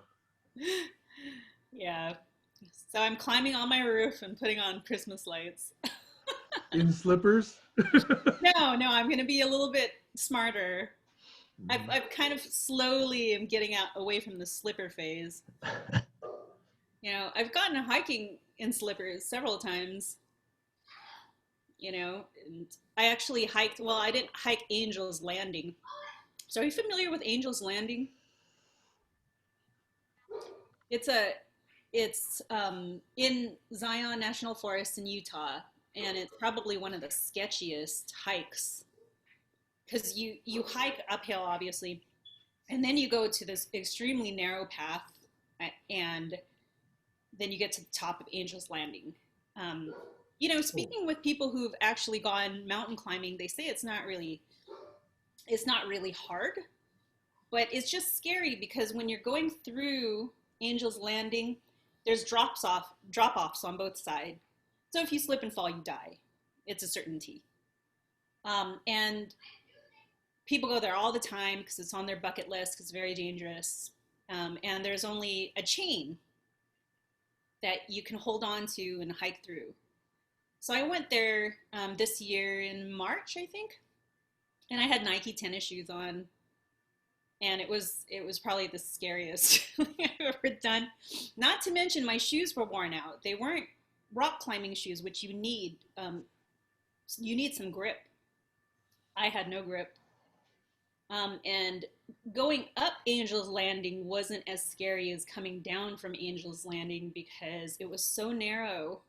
Yeah. So I'm climbing on my roof and putting on Christmas lights. In slippers? No, I'm going to be a little bit smarter. I've kind of slowly am getting out away from the slipper phase. You know, I've gotten hiking in slippers several times. You know, and I actually hiked. Well, I didn't hike Angel's Landing. So, are you familiar with Angel's Landing? It's in Zion National Forest in Utah, and it's probably one of the sketchiest hikes because you hike uphill, obviously, and then you go to this extremely narrow path, and then you get to the top of Angel's Landing. You know, speaking with people who've actually gone mountain climbing, they say it's not really hard, but it's just scary because when you're going through Angel's Landing, there's drop offs on both sides. So if you slip and fall, you die. It's a certainty. And people go there all the time because it's on their bucket list because it's very dangerous. And there's only a chain that you can hold on to and hike through. So I went there this year in March, I think, and I had Nike tennis shoes on, and it was probably the scariest thing I've ever done. Not to mention my shoes were worn out. They weren't rock climbing shoes, which you need some grip. I had no grip. And going up Angel's Landing wasn't as scary as coming down from Angel's Landing because it was so narrow.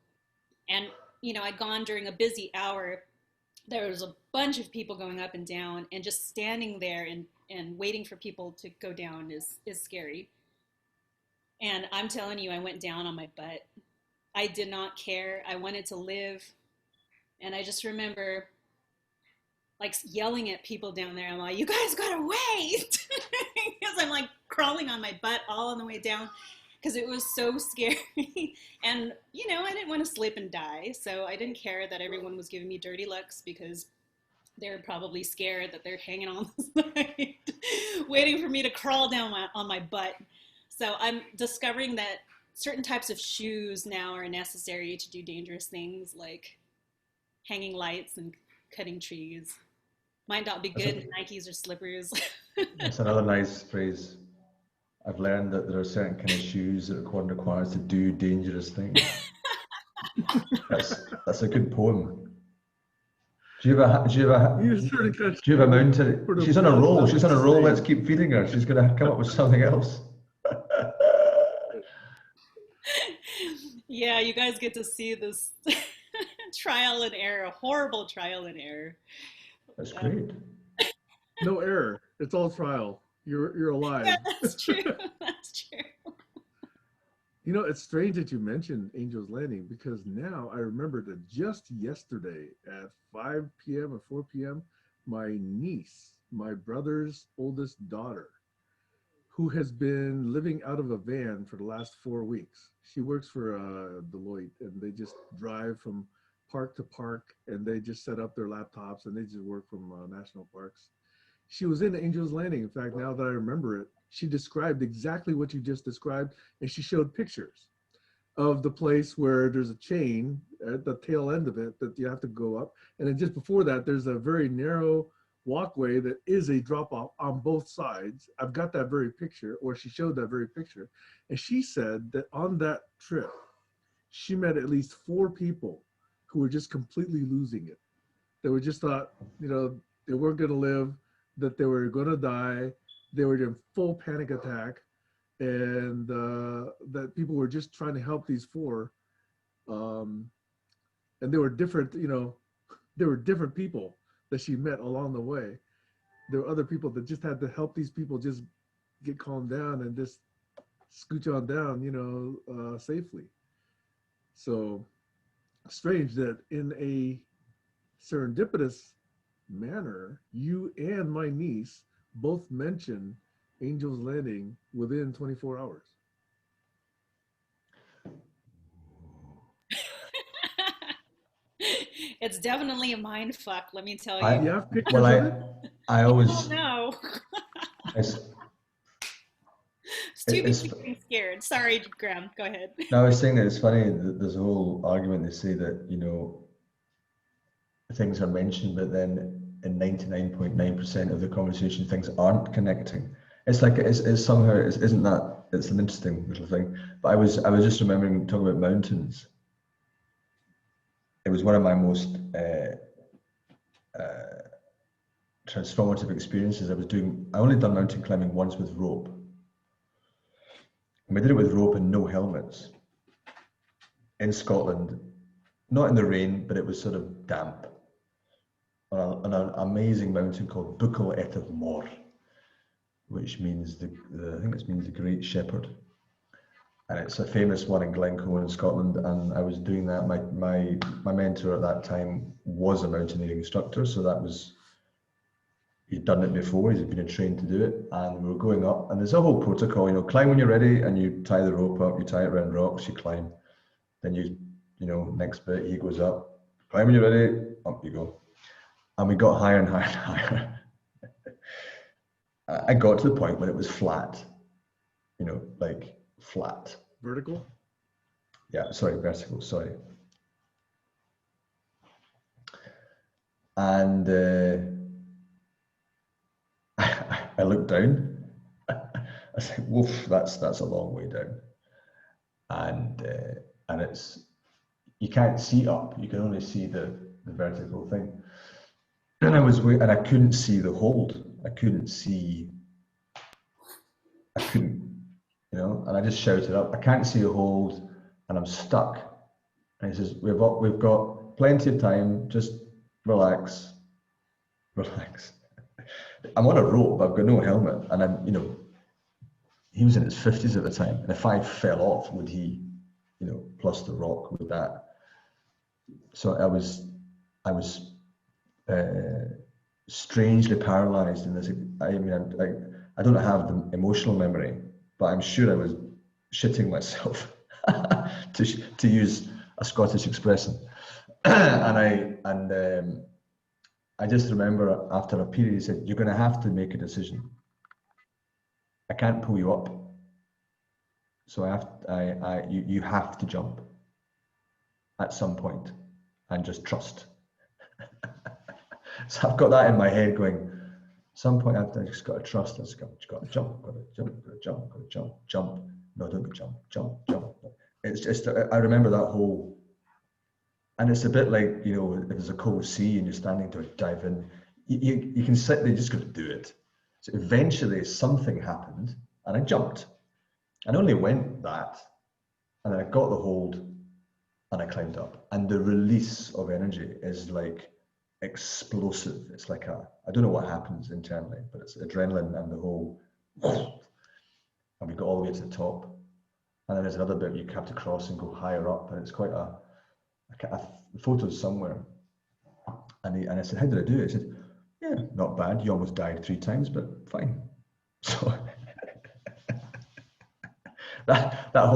And, you know, I'd gone during a busy hour. There was a bunch of people going up and down, and just standing there and waiting for people to go down is scary. And I'm telling you, I went down on my butt. I did not care. I wanted to live. And I just remember like yelling at people down there. I'm like, you guys gotta wait. Because I'm like crawling on my butt all on the way down because it was so scary. And, you know, I didn't want to slip and die. So I didn't care that everyone was giving me dirty looks because they're probably scared that they're hanging on the side, waiting for me to crawl down on my butt. So I'm discovering that certain types of shoes now are necessary to do dangerous things like hanging lights and cutting trees. Might not be good in Nikes or slippers. That's another nice phrase. I've learned that there are certain kind of shoes that one requires to do dangerous things. That's a good poem. Do you have a mountain? She's on a roll. She's on a roll. Let's keep feeding her. She's going to come up with something else. Yeah, you guys get to see this trial and error, a horrible trial and error. That's great. No error. It's all trial. You're alive. Yeah, that's true. That's true. You know, it's strange that you mentioned Angel's Landing because now I remember that just yesterday at 5 p.m. or 4 p.m., my niece, my brother's oldest daughter, who has been living out of a van for the last 4 weeks. She works for Deloitte, and they just drive from park to park, and they just set up their laptops, and they just work from national parks. She was in Angel's Landing. In fact, now that I remember it, she described exactly what you just described, and she showed pictures of the place where there's a chain at the tail end of it that you have to go up. And then just before that, there's a very narrow walkway that is a drop off on both sides. I've got that very picture, or she showed that very picture. And she said that on that trip, she met at least 4 people who were just completely losing it. They were just thought, you know, they weren't going to live, that they were going to die. They were in full panic attack, and that people were just trying to help these 4. And there were different, you know, there were different people that she met along the way. There were other people that just had to help these people just get calmed down and just scooch on down, you know, safely. So strange that in a serendipitous manner, you and my niece both mentioned Angel's Landing within 24 hours. It's definitely a mind fuck, let me tell I- you. You have pictures Well, of it? I Oh always, no. it's, It's too it's, busy being scared. Sorry, Graham. Go ahead. no, I was saying that it's funny that there's a whole argument. They say that, you know, things are mentioned, but then in 99.9% of the conversation, things aren't connecting. It's like it's somehow isn't that, it's an interesting little thing. But I was just remembering talking about mountains. It was one of my most transformative experiences. I only done mountain climbing once with rope. And we did it with rope and no helmets in Scotland, not in the rain, but it was sort of damp on an amazing mountain called Buchel et of Mor, which means I think it means the Great Shepherd. And it's a famous one in Glencoe in Scotland. And I was doing that. My mentor at that time was a mountaineering instructor, so that was, he'd done it before, he'd been trained to do it, and we were going up, and there's a whole protocol, you know, climb when you're ready, and you tie the rope up, you tie it around rocks, you climb, then you know, next bit, he goes up, climb when you're ready, up you go. And we got higher and higher and higher. I got to the point when it was flat, you know, like flat. Vertical? Yeah, sorry, vertical, sorry. And I looked down. I said, "Woof, that's a long way down." And it's, you can't see up. You can only see the vertical thing. And I couldn't see the hold. I couldn't, you know. And I just shouted up, "I can't see a hold, and I'm stuck." And he says, "We've got plenty of time. Just relax, relax." I'm on a rope, I've got no helmet, and I'm, you know, he was in his 50s at the time, and if I fell off, would he, you know, plus the rock with that? So I was strangely paralyzed in this. I mean, I don't have the emotional memory, but I'm sure I was shitting myself, to use a Scottish expression, and I just remember after a period, he said, "You're going to have to make a decision. I can't pull you up, so you have to jump at some point and just trust." So I've got that in my head going, some point I just got to trust. I just got to jump, got to jump, got to jump, got to jump, jump. No, don't jump, jump, jump. It's just, I remember that whole, and it's a bit like, you know, if there's a cold sea and you're standing to dive in, you can sit there, you just got to do it. So eventually something happened and I jumped. And only went that, and then I got the hold and I climbed up. And the release of energy is like explosive. It's like I don't know what happens internally, but it's adrenaline and the whole, and we got all the way to the top. And then there's another bit you have to cross and go higher up, and it's quite a photos somewhere. And I said, "How did I do it?" He said, "Yeah, not bad. You almost died 3 times, but fine." So that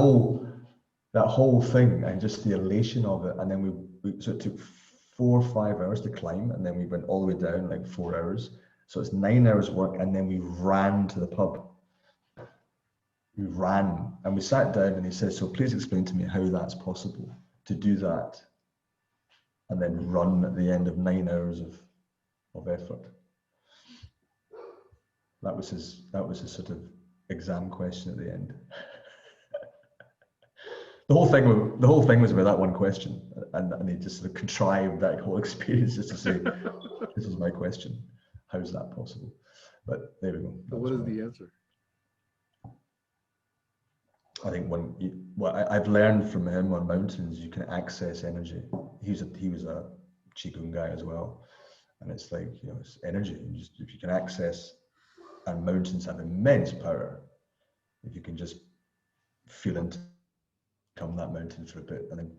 whole thing, and just the elation of it. And then so it took 4 or 5 hours to climb, and then we went all the way down, like 4 hours. So it's 9 hours work, and then we ran to the pub. we ran and we sat down and he said, so please explain to me how that's possible to do that and then run at the end of 9 hours of effort. That was his sort of exam question at the end. The whole thing was about that one question, and he just sort of contrived that whole experience just to say, this is my question. How is that possible? But there we go. So what is the answer? I think I've learned from him on mountains, you can access energy. He was a Qigong guy as well. And it's like, it's energy. If you can access, and mountains have immense power, if you can just feel into come that mountain for a bit, and then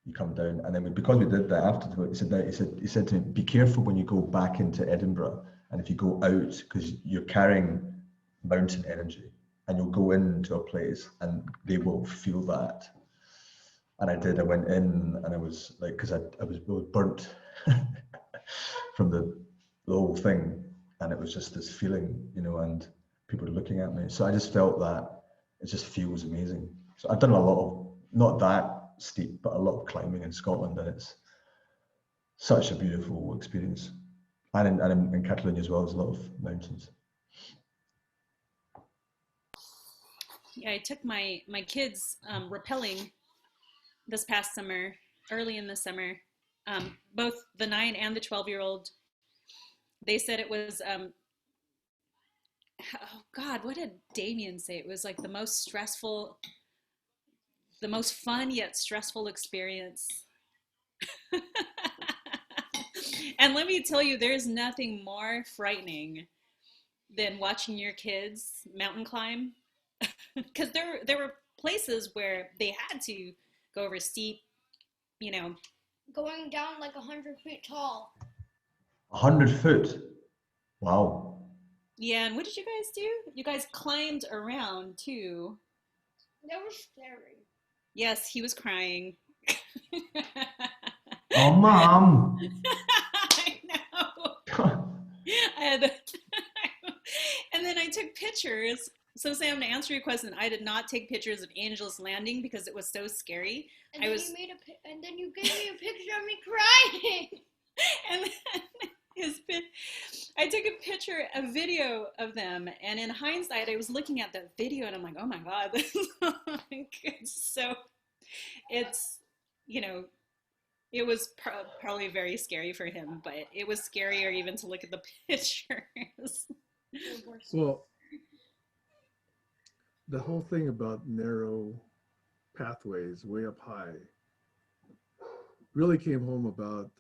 you come down, and then because we did that after, he said to me, be careful when you go back into Edinburgh, and if you go out, because you're carrying mountain energy, and you'll go into a place, and they will feel that. And I did. I went in, and I was like, because I was burnt from the whole thing, and it was just this feeling, and people were looking at me. So I just felt that it just feels amazing. So I've done a lot of, not that steep, but a lot of climbing in Scotland, and it's such a beautiful experience. And in Catalonia as well, there's a lot of mountains. Yeah, I took my kids rappelling this past summer, early in the summer. Both the 9 and the 12-year-old. They said it was, oh God, what did Damien say? It was like the most fun yet stressful experience. And let me tell you, there's nothing more frightening than watching your kids mountain climb. Because there were places where they had to go over steep, Going down like 100 feet tall. 100 foot? Wow. Yeah, and what did you guys do? You guys climbed around too. That was scary. Yes, he was crying. Oh, Mom. I know. And then I took pictures. So Sam, to answer your question, I did not take pictures of Angel's Landing because it was so scary. And then you gave me a picture of me crying. And then I took a video of them, and in hindsight, I was looking at that video, and I'm like, oh my God, this is it was probably very scary for him, but it was scarier even to look at the pictures. Well, the whole thing about narrow pathways way up high really came home about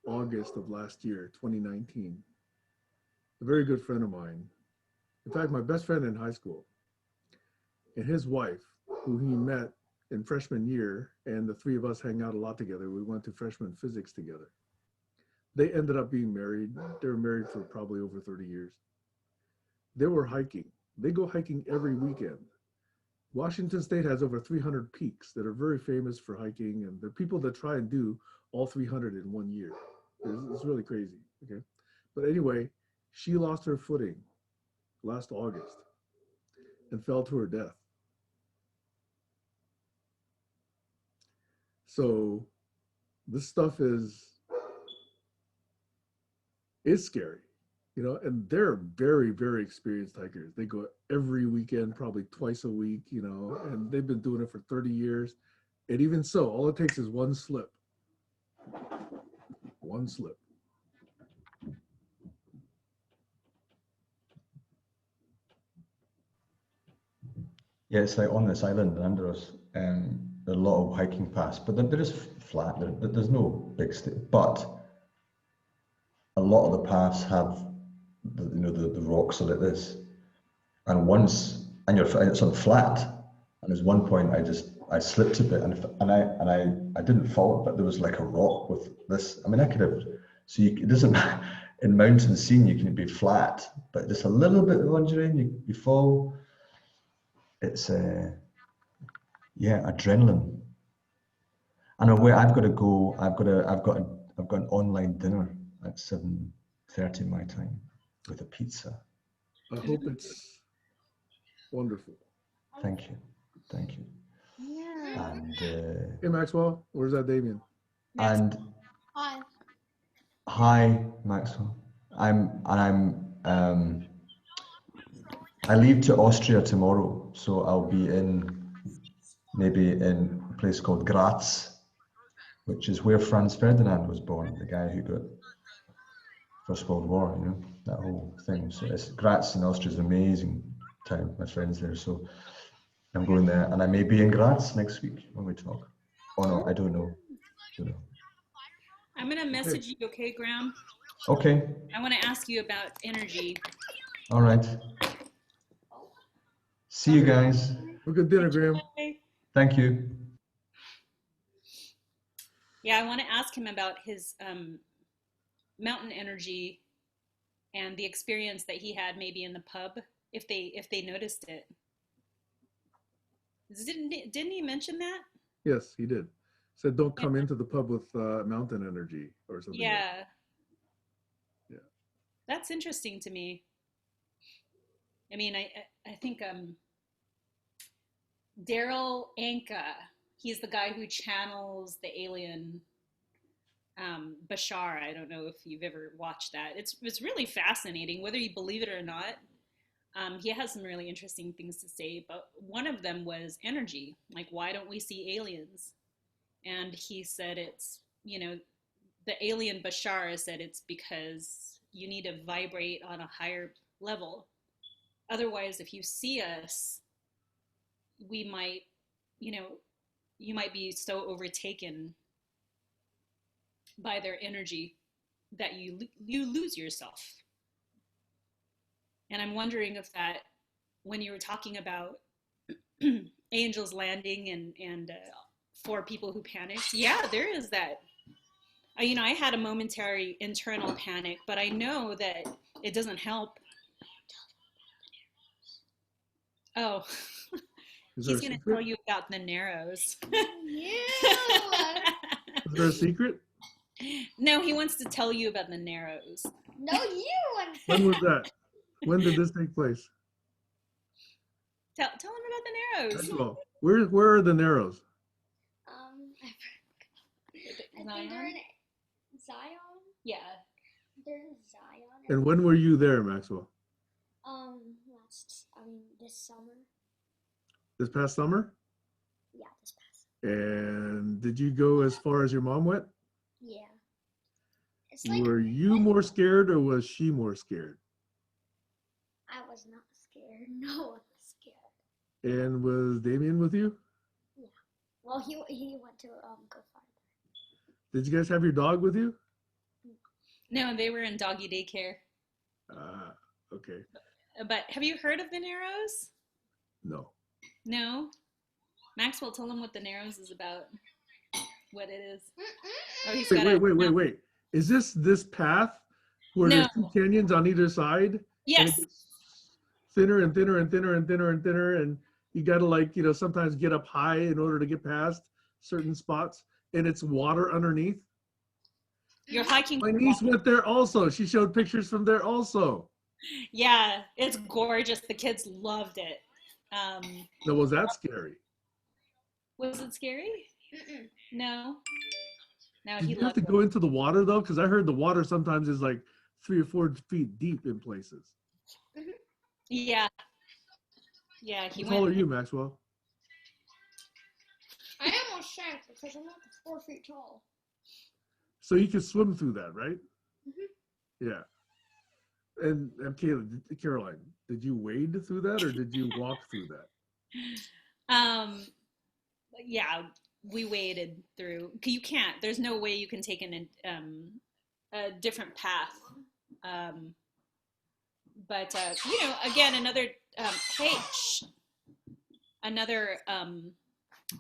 August of last year, 2019. A very good friend of mine, in fact, my best friend in high school, and his wife, who he met in freshman year, and the three of us hang out a lot together. We went to freshman physics together. They ended up being married. They were married for probably over 30 years. They were hiking. They go hiking every weekend. Washington State has over 300 peaks that are very famous for hiking, and there are people that try and do all 300 in 1 year. It's really crazy, okay? But anyway, she lost her footing last August and fell to her death. So this stuff is scary, and they're very, very experienced hikers. They go every weekend, probably twice a week, and they've been doing it for 30 years. And even so, all it takes is one slip. One slip. Yeah, it's like on this island in Andros, there are a lot of hiking paths, but they're just flat. There's no big but a lot of the paths have the rocks are like this, and it's on flat. And there's one point I slipped a bit, and I didn't fall, but there was like a rock with this. I mean, I could have. So it doesn't. In mountain scene, you can be flat, but just a little bit of lungering, you fall. It's adrenaline. And I've got to go. I've got an online dinner at 7:30 my time with a pizza. I hope it's wonderful. Thank you. Thank you. Yeah. And Hey, Maxwell, where's that Damien? and Hi. hi, Maxwell. I'm I leave to Austria tomorrow, so I'll be maybe in a place called Graz, which is where Franz Ferdinand was born, the guy who got First World War, you know, that whole thing. So it's Graz in Austria is an amazing town. My friend's there, so I'm going there, and I may be in Graz next week when we talk. Or no, I don't know. Don't know. I'm gonna message you, okay, Graham? Okay. I want to ask you about energy. All right. See you guys. Have a good dinner, Graham. Okay. Thank you. Yeah, I want to ask him about his mountain energy and the experience that he had maybe in the pub, if they noticed it. Didn't he mention that? Yes, he did. Said don't come into the pub with mountain energy or something. Yeah. Yeah. That's interesting to me. I mean, I think Daryl Anka, he's the guy who channels the alien Bashar. I don't know if you've ever watched that. It's really fascinating, whether you believe it or not. He has some really interesting things to say, but one of them was energy. Like, why don't we see aliens? And he said it's, the alien Bashar said it's because you need to vibrate on a higher level. Otherwise, if you see us, we might, you might be so overtaken by their energy that you lose yourself. And I'm wondering if that, when you were talking about angels landing and for people who panicked, yeah, there is that. I had a momentary internal panic, but I know that it doesn't help. Oh, Is there he's a going to tell secret? you about the Narrows. You. Is there a secret? No, he wants to tell you about the Narrows. No, you. When was that? When did this take place? Tell him about the Narrows. Maxwell, where are the Narrows? I think they're in Zion. Yeah. They're in Zion. And when were you there, Maxwell? This summer. This past summer? Yeah, this past. And did you go as far as your mom went? Yeah. It's like Were you more scared or was she more scared? I was not scared. No one was scared. And was Damien with you? Yeah. Well, he went to go farther. Did you guys have your dog with you? No, they were in doggy daycare. Okay. But have you heard of the Narrows? No. No? Maxwell, tell him what the Narrows is about. What it is. Oh, he's got Wait. Is this path where No. there's two canyons on either side? And it Yes. gets thinner and thinner and thinner and thinner and thinner, and you gotta sometimes get up high in order to get past certain spots, and it's water underneath. You're hiking. My niece went there also. She showed pictures from there also. Yeah, it's gorgeous. The kids loved it. Now, was that scary? Was it scary? No. No, Did he you have loved to it. go into the water though? Because I heard the water sometimes is like 3 or 4 feet deep in places. Yeah. Yeah, he How tall are went. you, Maxwell? I almost sank because I'm not 4 feet tall. So you can swim through that, right? Mm-hmm. Yeah. And Caroline, did you wade through that or did you walk through that? Yeah, we waded through. You can't. There's no way you can take a different path. But again, another another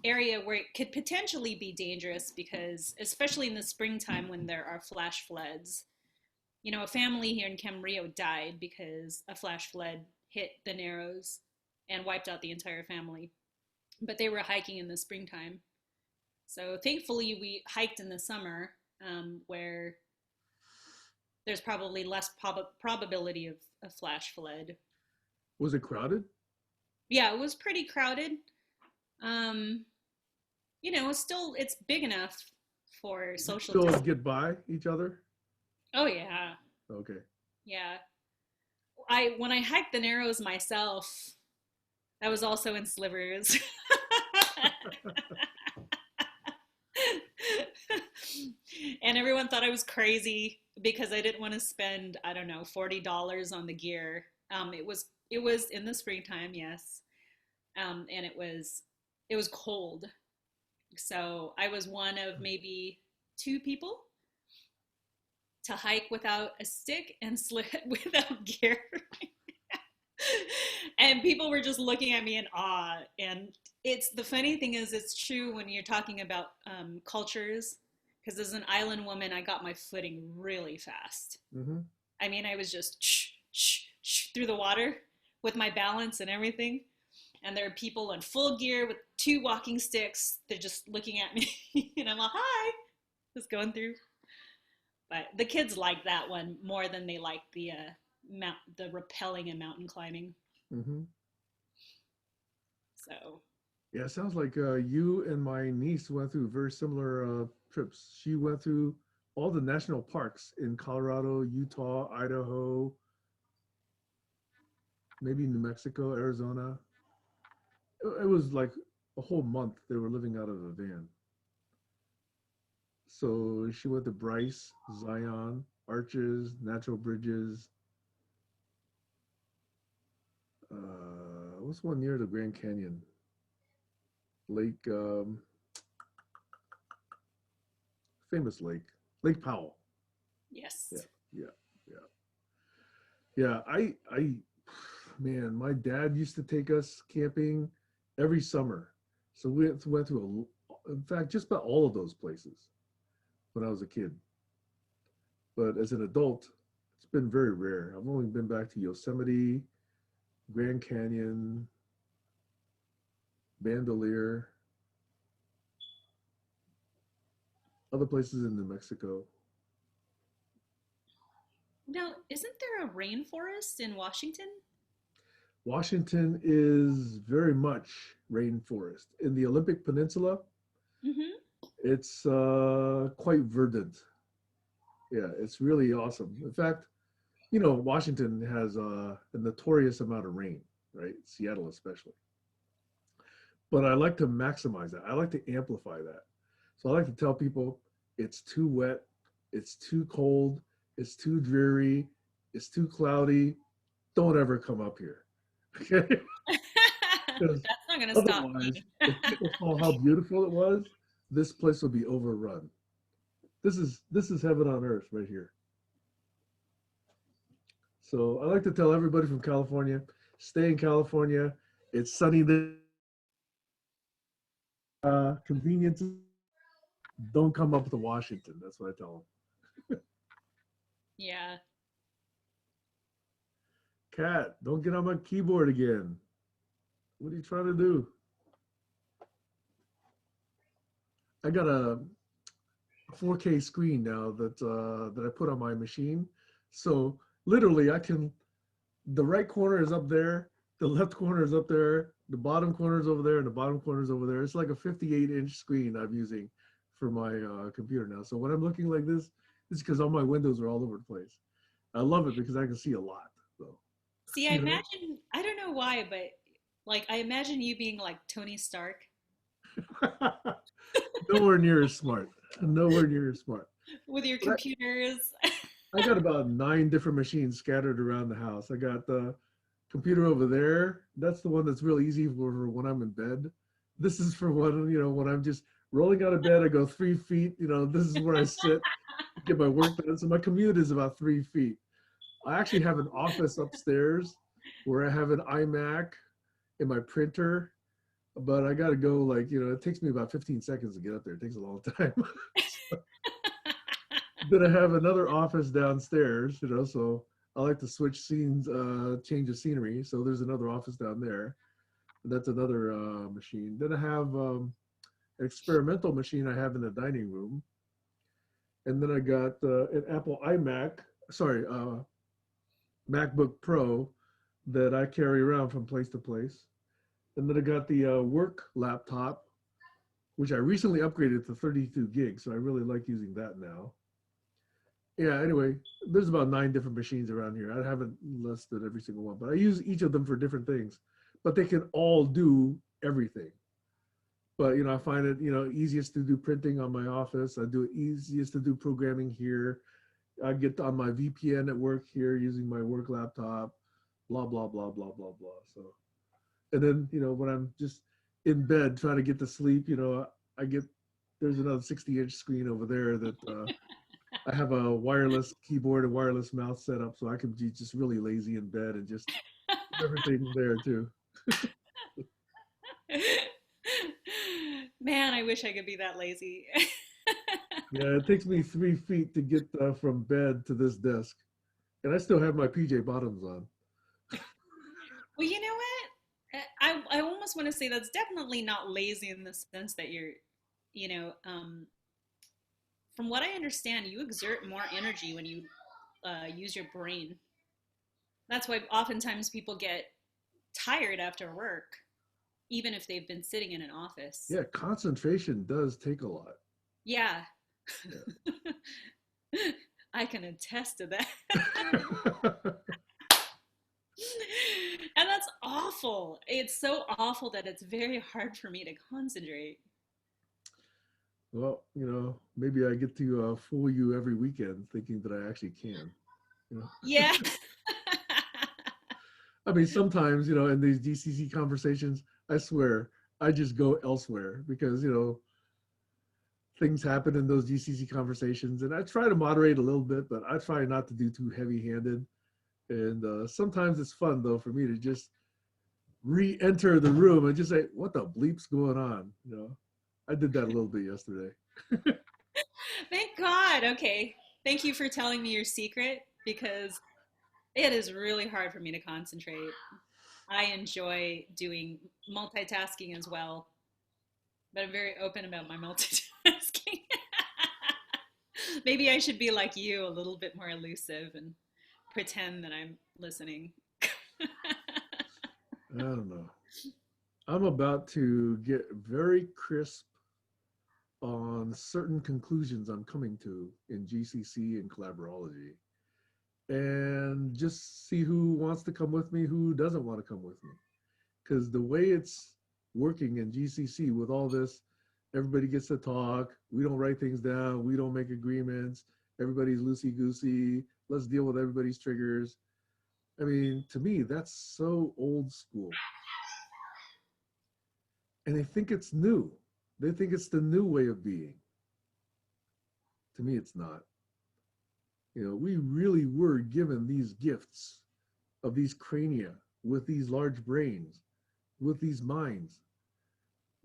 area where it could potentially be dangerous because, especially in the springtime when there are flash floods. A family here in Camarillo died because a flash flood hit the Narrows and wiped out the entire family. But they were hiking in the springtime. So thankfully we hiked in the summer where there's probably less probability of a flash flood. Was it crowded? Yeah, it was pretty crowded. Um, it's big enough for You social still distance. get by each other? Oh yeah, Okay. yeah. When I hiked the Narrows myself, I was also in slivers. And everyone thought I was crazy because I didn't want to spend, I don't know, $40 on the gear. It was in the springtime, yes. And it was cold. So I was one of maybe two people to hike without a stick and sled without gear. And people were just looking at me in awe. And it's the funny thing is, it's true when you're talking about cultures, because as an island woman, I got my footing really fast. Hmm. I mean, I was just through the water with my balance and everything. And there are people in full gear with two walking sticks. They're just looking at me, and I'm like, "Hi," just going through. But the kids like that one more than they like the rappelling and mountain climbing. Hmm. So Yeah, it sounds like you and my niece went through very similar trips. She went through all the national parks in Colorado, Utah, Idaho, maybe New Mexico, Arizona. It was like a whole month they were living out of a van. So she went to Bryce, Zion, Arches, Natural Bridges. What's one near the Grand Canyon? Lake, famous lake, Lake Powell. Yeah, yes. yeah, yeah, yeah. Man, my dad used to take us camping every summer. So we went to in fact, just about all of those places when I was a kid. But as an adult, it's been very rare. I've only been back to Yosemite, Grand Canyon, Bandelier, other places in New Mexico. Now, isn't there a rainforest in Washington? Washington is very much rainforest. In the Olympic Peninsula, Mm-hmm. it's quite verdant. Yeah, it's really awesome. In fact, Washington has a notorious amount of rain, right? Seattle especially. But I like to maximize that. I like to amplify that. So I like to tell people it's too wet, it's too cold, it's too dreary, it's too cloudy. Don't ever come up here. Okay? Because That's not going to stop otherwise, me. if people saw how beautiful it was, this place will be overrun. This is heaven on earth right here. So I like to tell everybody from California, stay in California. It's sunny there. Convenience. Don't come up to Washington. That's what I tell them. Yeah. Cat, don't get on my keyboard again. What are you trying to do? I got a 4K screen now that I put on my machine. So literally, the right corner is up there, the left corner is up there, the bottom corner is over there, and the bottom corner is over there. It's like a 58-inch screen I'm using for my computer now. So when I'm looking like this, it's because all my windows are all over the place. I love it because I can see a lot. So See, I you know, imagine, I don't know why, but like, I imagine you being like Tony Stark nowhere near as smart. Nowhere near as smart. with your But computers. I got about 9 different machines scattered around the house. I got the computer over there. That's the one that's real easy for when I'm in bed. This is for when I'm just rolling out of bed. I go 3 feet. This is where I sit, get my work done. So my commute is about 3 feet. I actually have an office upstairs where I have an iMac and my printer, but I got to go it takes me about 15 seconds to get up there. It takes a long time. Then I have another office downstairs, so I like to switch scenes, change of scenery. So there's another office down there. That's another machine. Then I have an experimental machine I have in the dining room. And then I got an Apple iMac, sorry, MacBook Pro that I carry around from place to place. And then I got the work laptop, which I recently upgraded to 32 gigs. So I really like using that now. Yeah, anyway, there's about 9 different machines around here. I haven't listed every single one, but I use each of them for different things. But they can all do everything. But I find it easiest to do printing on my office. I do it easiest to do programming here. I get on my VPN at work here using my work laptop. Blah blah blah blah blah blah. So, and then when I'm just in bed trying to get to sleep, I get there's another 60-inch screen over there that I have a wireless keyboard and wireless mouse set up, so I can be just really lazy in bed and just everything there too. Man, I wish I could be that lazy. Yeah, it takes me 3 feet to get from bed to this desk, and I still have my PJ bottoms on. Well, you know what? I almost want to say that's definitely not lazy in the sense that you're, you know, from what I understand, you exert more energy when you use your brain. That's why oftentimes people get tired after work, even if they've been sitting in an office. Yeah, concentration does take a lot. Yeah, Yeah. I can attest to that. And that's awful. It's so awful that it's very hard for me to concentrate. Well, maybe I get to fool you every weekend thinking that I actually can. You know, Yeah. I mean, sometimes, in these DCC conversations, I swear I just go elsewhere because, things happen in those GCC conversations, and I try to moderate a little bit, but I try not to do too heavy-handed. And sometimes it's fun though for me to just re-enter the room and just say, "What the bleep's going on?" I did that a little bit yesterday. Thank God. Okay. Thank you for telling me your secret because it is really hard for me to concentrate. I enjoy doing multitasking as well, but I'm very open about my multitasking. Maybe I should be like you, a little bit more elusive and pretend that I'm listening. I don't know. I'm about to get very crisp on certain conclusions I'm coming to in GCC and Collaborology, and just see who wants to come with me, who doesn't want to come with me. Because the way it's working in GCC with all this, everybody gets to talk. We don't write things down. We don't make agreements. Everybody's loosey goosey. Let's deal with everybody's triggers. I mean, to me, that's so old school. And they think it's new. They think it's the new way of being. To me, it's not. We really were given these gifts of these crania with these large brains, with these minds.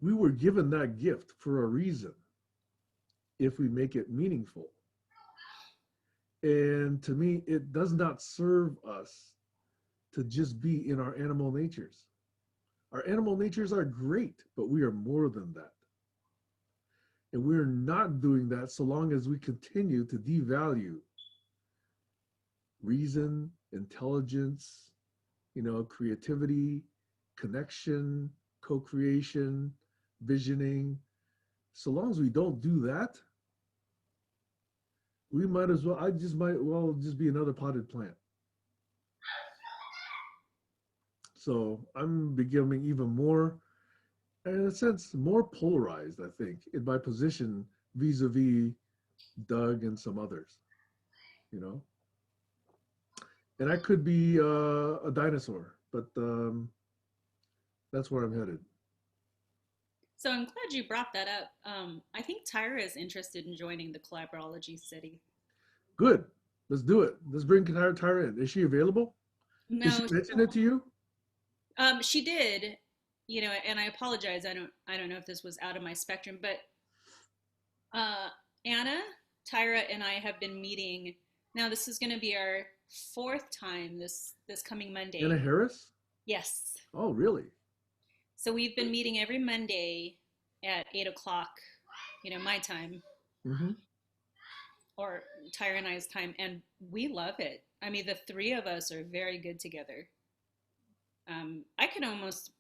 We were given that gift for a reason if we make it meaningful. And to me, it does not serve us to just be in our animal natures. Our animal natures are great, but we are more than that. And we're not doing that so long as we continue to devalue reason, intelligence, creativity, connection, co-creation, visioning. So long as we don't do that, we might as well, I just might well just be another potted plant. So I'm becoming even more, in a sense, more polarized, I think, in my position vis-a-vis Doug and some others, And I could be a dinosaur, but that's where I'm headed. So I'm glad you brought that up. I think Tyra is interested in joining the Collaborology City. Good. Let's do it. Let's bring Tyra in. Is she available? Did she No, mention it to you? she did. And I apologize. I don't know if this was out of my spectrum, but Anna, Tyra, and I have been meeting. Now this is going to be our 4th time this coming Monday. Anna Harris? Yes. Oh, really? So we've been meeting every Monday at 8:00, my time, or Tyra and I's time, and we love it. I mean, the 3 of us are very good together. I could almost,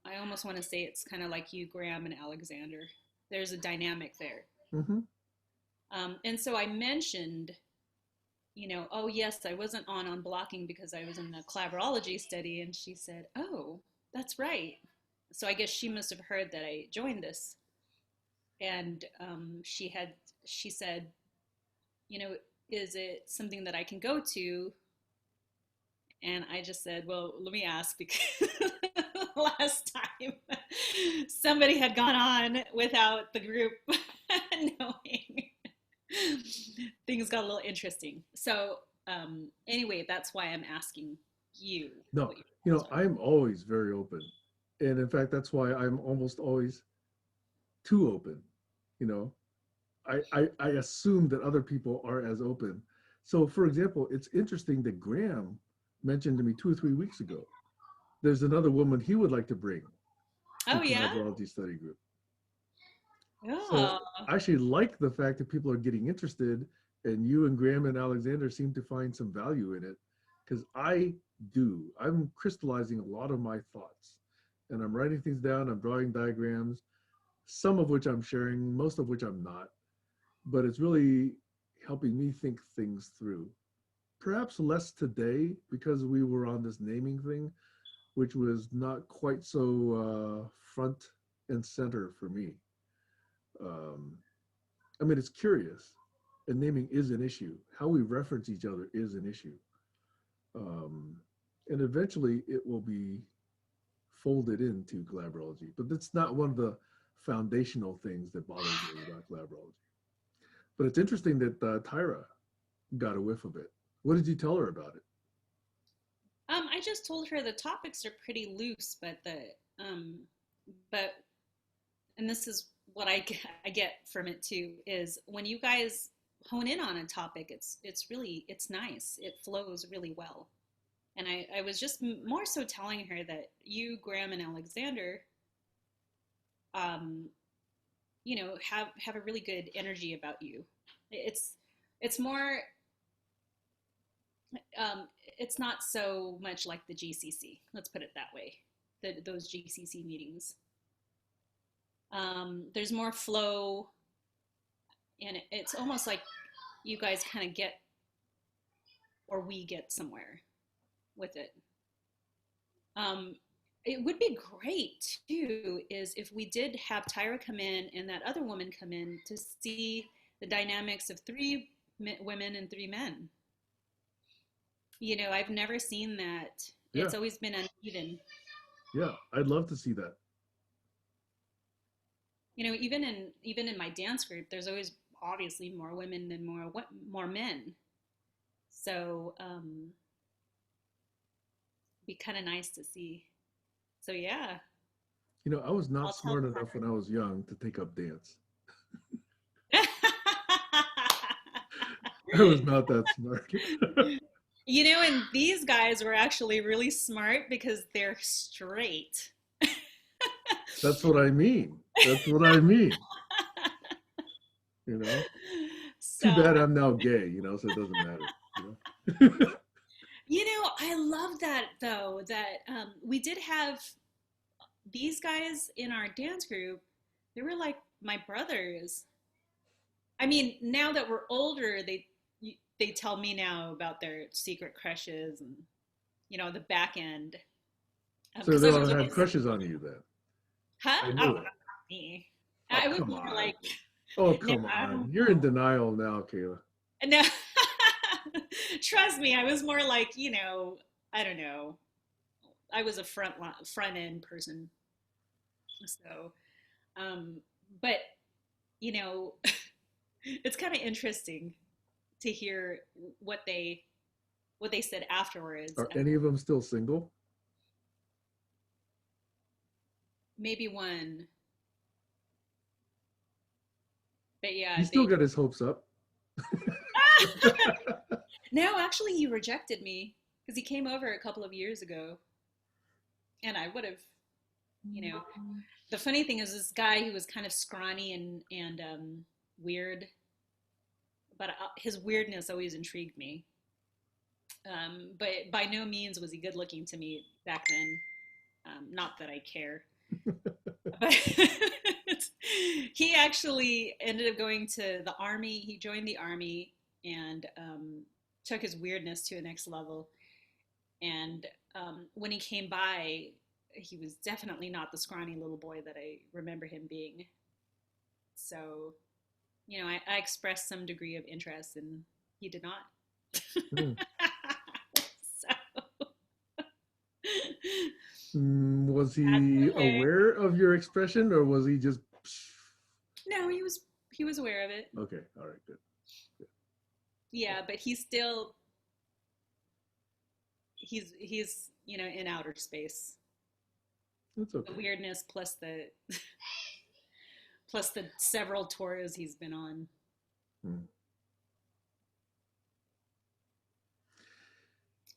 I almost want to say it's kind of like you, Graham, and Alexander. There's a dynamic there. Mm-hmm. And so I mentioned, oh, yes, I wasn't on blocking because I was in the Collaborology study. And she said, oh, that's right. So I guess she must have heard that I joined this. And she said, is it something that I can go to? And I just said, well, let me ask, because last time somebody had gone on without the group knowing. Things got a little interesting. So anyway, that's why I'm asking you. No, What your thoughts are. I'm always very open. And in fact, that's why I'm almost always too open. You know, I assume that other people are as open. So, for example, it's interesting that Graham mentioned to me 2 or 3 weeks ago, there's another woman he would like to bring to Oh, yeah? Collaborology Study Group. So Oh, I actually like the fact that people are getting interested, and you and Graham and Alexander seem to find some value in it, because I do. I'm crystallizing a lot of my thoughts, and I'm writing things down. I'm drawing diagrams, some of which I'm sharing, most of which I'm not. But it's really helping me think things through. Perhaps less today because we were on this naming thing, which was not quite so front and center for me. Um, I mean, it's curious, and naming is an issue. How we reference each other is an issue. Um, and eventually it will be folded into collaborology, but that's not one of the foundational things that bothers me about collaborology. But it's interesting that Tyra got a whiff of it. What did you tell her about it? I just told her the topics are pretty loose, um, but, and this is what I get from it too, is when you guys hone in on a topic, it's nice. It flows really well. And I was just more so telling her that you, Graham, and Alexander, um, have a really good energy about you. It's more, it's not so much like the GCC. Let's put it that way. Those GCC meetings. There's more flow, and it's almost like you guys kind of get, or we get somewhere with it. Um, it would be great too, is if we did have Tyra come in and that other woman come in to see the dynamics of three women and three men. I've never seen that. Yeah, It's always been uneven. yeah, I'd love to see that. Even in my dance group, there's always obviously more women than more men. So be kind of nice to see. So yeah, I was not I'll tell smart enough when I was young to take up dance. I was not that smart. And these guys were actually really smart because they're straight. That's what I mean. That's what I mean. Too So, bad I'm now gay, so it doesn't matter. I love that though, that we did have these guys in our dance group. They were like my brothers. I mean, now that we're older, they tell me now about their secret crushes and the back end. So 'Cause they I all was had always, crushes on you then. huh? I Oh, knew it. not me. Oh, I was come more on. like, Oh, no, come I on. don't You're in know. denial now, Kayla. No, trust me, I was more like, I don't know. I was a front end person. So, um, but you know, it's kind of interesting to hear what they what they said afterwards. Are any of them still single? Maybe one, but He yeah, still they. got his hopes up. No, actually, he rejected me because he came over a couple of years ago, and I would have, you know. The funny thing is, this guy who was kind of scrawny and weird, but his weirdness always intrigued me. But by no means was he good looking to me back then. Not that I care. But he actually ended up going to the army. He joined the army and took his weirdness to a next level. And when he came by, he was definitely not the scrawny little boy that I remember him being. So, I expressed some degree of interest, and he did not. Hmm. So, Was that's he okay. aware of your expression, or was he just No, he was aware of it. okay? All right, good. Yeah, but he's in outer space. That's The okay. weirdness plus the plus the several tours he's been on. Hmm.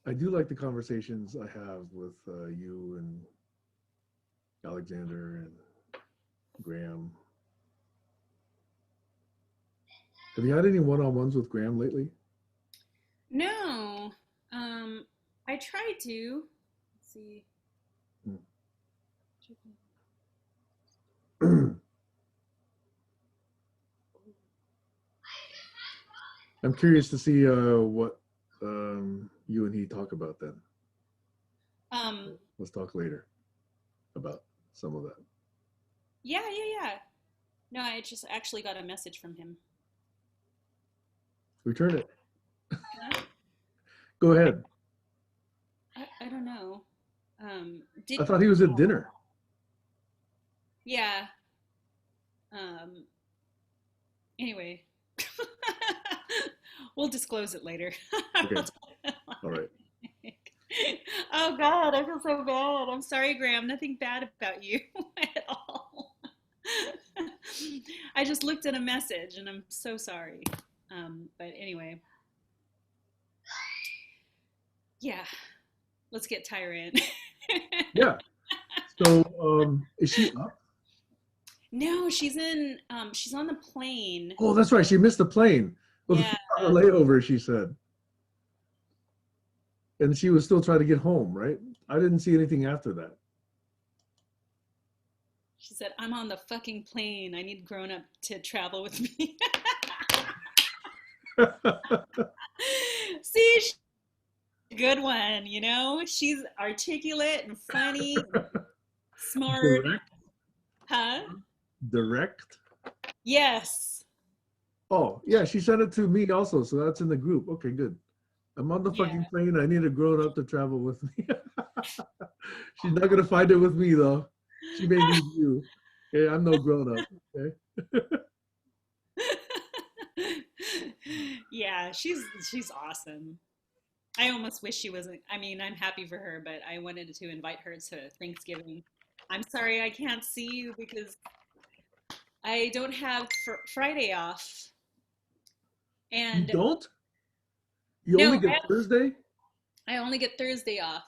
I do like the conversations I have with you and Alexander and Graham. Have you had any one-on-ones with Graham lately? No, I tried to. Let's see. Hmm. I'm curious to see what you and he talk about then. Um, Let's talk later about some of that. yeah. No, I just actually got a message from him. Return it. Huh? Go ahead. I don't know. I Did thought he was at dinner. Yeah. Um, anyway, we'll disclose it later. Okay. All right. Oh God, I feel so bad. I'm sorry, Graham. Nothing bad about you at all. I just looked at a message and I'm so sorry. But anyway, yeah, let's get Tyra in. Yeah. So is she up? No, she's on the plane. Oh, that's right. She missed the plane. Well, the Yeah. 4 hour layover, she said. And she was still trying to get home, right? I didn't see anything after that. She said, I'm on the fucking plane. I need grown up to travel with me. See, good one, She's articulate and funny, and smart. Direct. Huh? Direct. Yes. Oh, yeah, she sent it to me also, so that's in the group. Okay, good. I'm on the Yeah. fucking plane. I need a grown up to travel with me. She's not gonna find it with me though. She may need you. Okay, I'm no grown up. Okay. Yeah, she's awesome. I almost wish she wasn't. I mean, I'm happy for her, but I wanted to invite her to Thanksgiving. I'm sorry I can't see you because I don't have Friday off. You And don't? You no, only get Thursday? I only get Thursday off.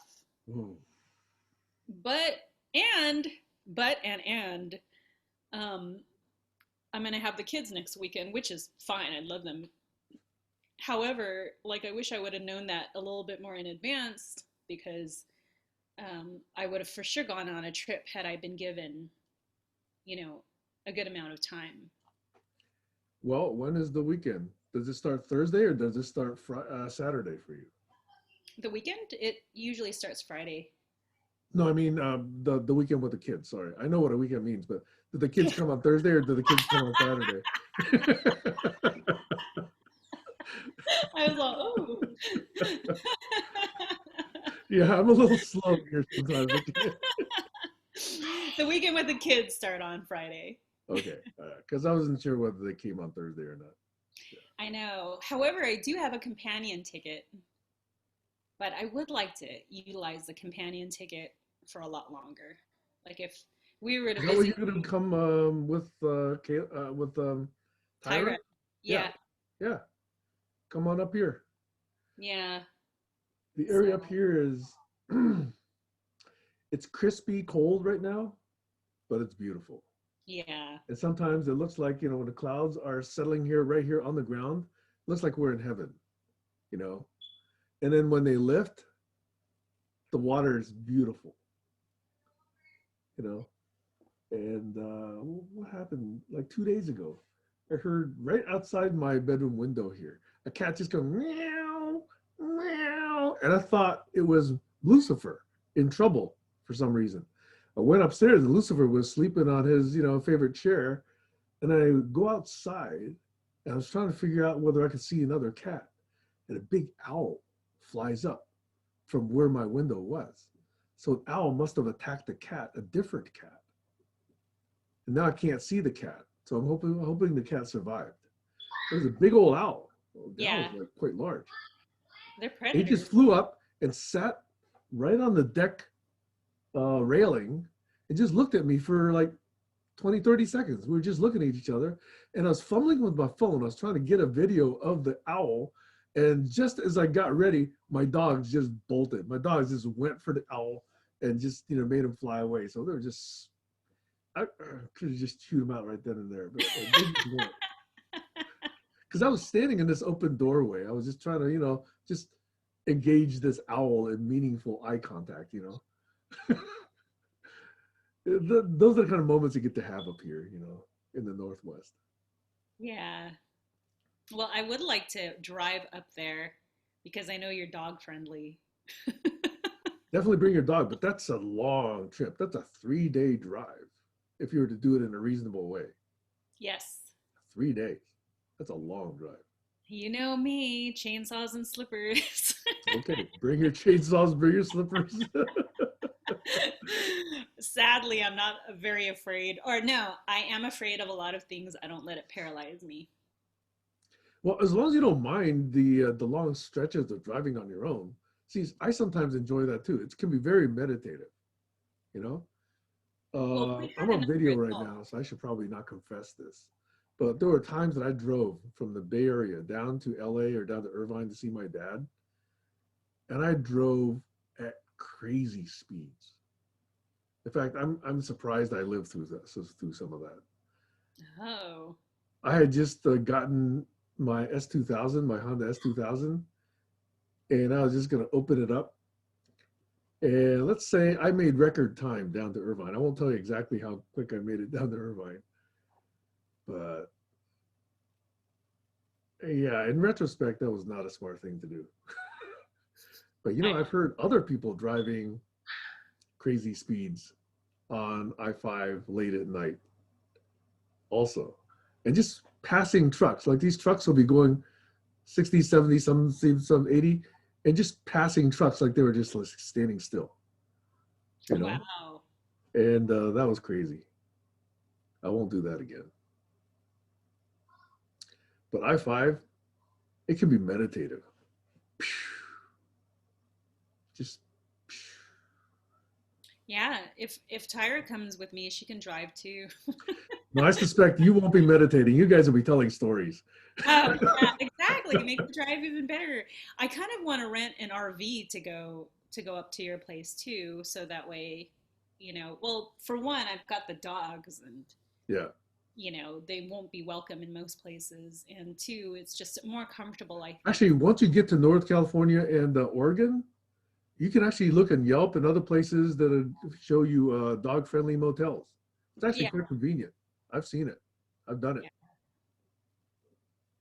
Oh. But and and um I'm gonna have the kids next weekend, which is fine. I love them. However, like I wish I would have known that a little bit more in advance because I would have for sure gone on a trip had I been given, a good amount of time. Well, when is the weekend? Does it start Thursday or does it start Saturday for you? The weekend, it usually starts Friday. No, I mean the weekend with the kids. Sorry, I know what a weekend means, but do the kids come on Thursday or do the kids come on Saturday? I was like, oh. Yeah, I'm a little slow here sometimes. The weekend with the kids start on Friday. Okay, because I wasn't sure whether they came on Thursday or not. Yeah. I know. However, I do have a companion ticket, but I would like to utilize the companion ticket for a lot longer. Like if we were to Is that what visit you're gonna come with Tyra? Tyra. Yeah, Yeah, yeah. Come on up here. yeah. The area So up here is it's crispy cold right now, but it's beautiful. yeah, And sometimes it looks like, when the clouds are settling here, right here on the ground, it looks like we're in heaven, you know? And then when they lift, the water is beautiful, you know? And what happened like 2 days ago? I heard right outside my bedroom window here a cat just go meow, meow, and I thought it was Lucifer in trouble for some reason. I went upstairs and Lucifer was sleeping on his, favorite chair, and I go outside and I was trying to figure out whether I could see another cat, and a big owl flies up from where my window was. So an owl must have attacked a cat, a different cat. And now I can't see the cat. So I'm hoping the cat survived. It was a big old owl. Well, the owl Yeah, was like quite large. they're It just predators. flew up and sat right on the deck railing and just looked at me for like 20, 30 seconds. We were just looking at each other. And I was fumbling with my phone. I was trying to get a video of the owl. And just as I got ready, my dogs just bolted. My dogs just went for the owl and just, made him fly away. So they were just, I could have just chewed him out right then and there. But because I was standing in this open doorway. I was just trying to, just engage this owl in meaningful eye contact. Those are the kind of moments you get to have up here, in the Northwest. Yeah. Well, I would like to drive up there because I know you're dog friendly. Definitely bring your dog, but that's a long trip. That's a 3-day drive if you were to do it in a reasonable way. Yes. 3 days. That's a long drive. You know me, chainsaws and slippers. Okay, bring your chainsaws, bring your slippers. Sadly, I'm not very afraid. Or no, I am afraid of a lot of things. I don't let it paralyze me. Well, as long as you don't mind the long stretches of driving on your own. See, I sometimes enjoy that too. It can be very meditative, you know. Well, we I'm had on another video right adult. now, so I should probably not confess this. But there were times that I drove from the Bay Area down to LA or down to Irvine to see my dad, and I drove at crazy speeds. In fact, I'm surprised I lived through some of that. Oh, I had just gotten my S2000, my Honda S2000, and I was just going to open it up. And let's say I made record time down to Irvine. I won't tell you exactly how quick I made it down to Irvine, but yeah, in retrospect, that was not a smart thing to do. But I, I've heard other people driving crazy speeds on I-5 late at night also, and just passing trucks. Like these trucks will be going 60, 70, some 80, and just passing trucks like they were just like standing still, you know? wow. And that was crazy. I won't do that again. But I-5, it can be meditative. Just, Yeah, if Tyra comes with me, she can drive too. no, I suspect you won't be meditating. You guys will be telling stories. Oh, yeah, exactly. Make the drive even better. I kind of want to rent an RV to go up to your place too, so that way, well, for one, I've got the dogs and Yeah. they won't be welcome in most places, and two, it's just more comfortable, I think. Actually, once you get to North California and Oregon, you can actually look in Yelp and other places that show you dog-friendly motels. It's actually Yeah, quite convenient. I've seen it. I've done it. yeah.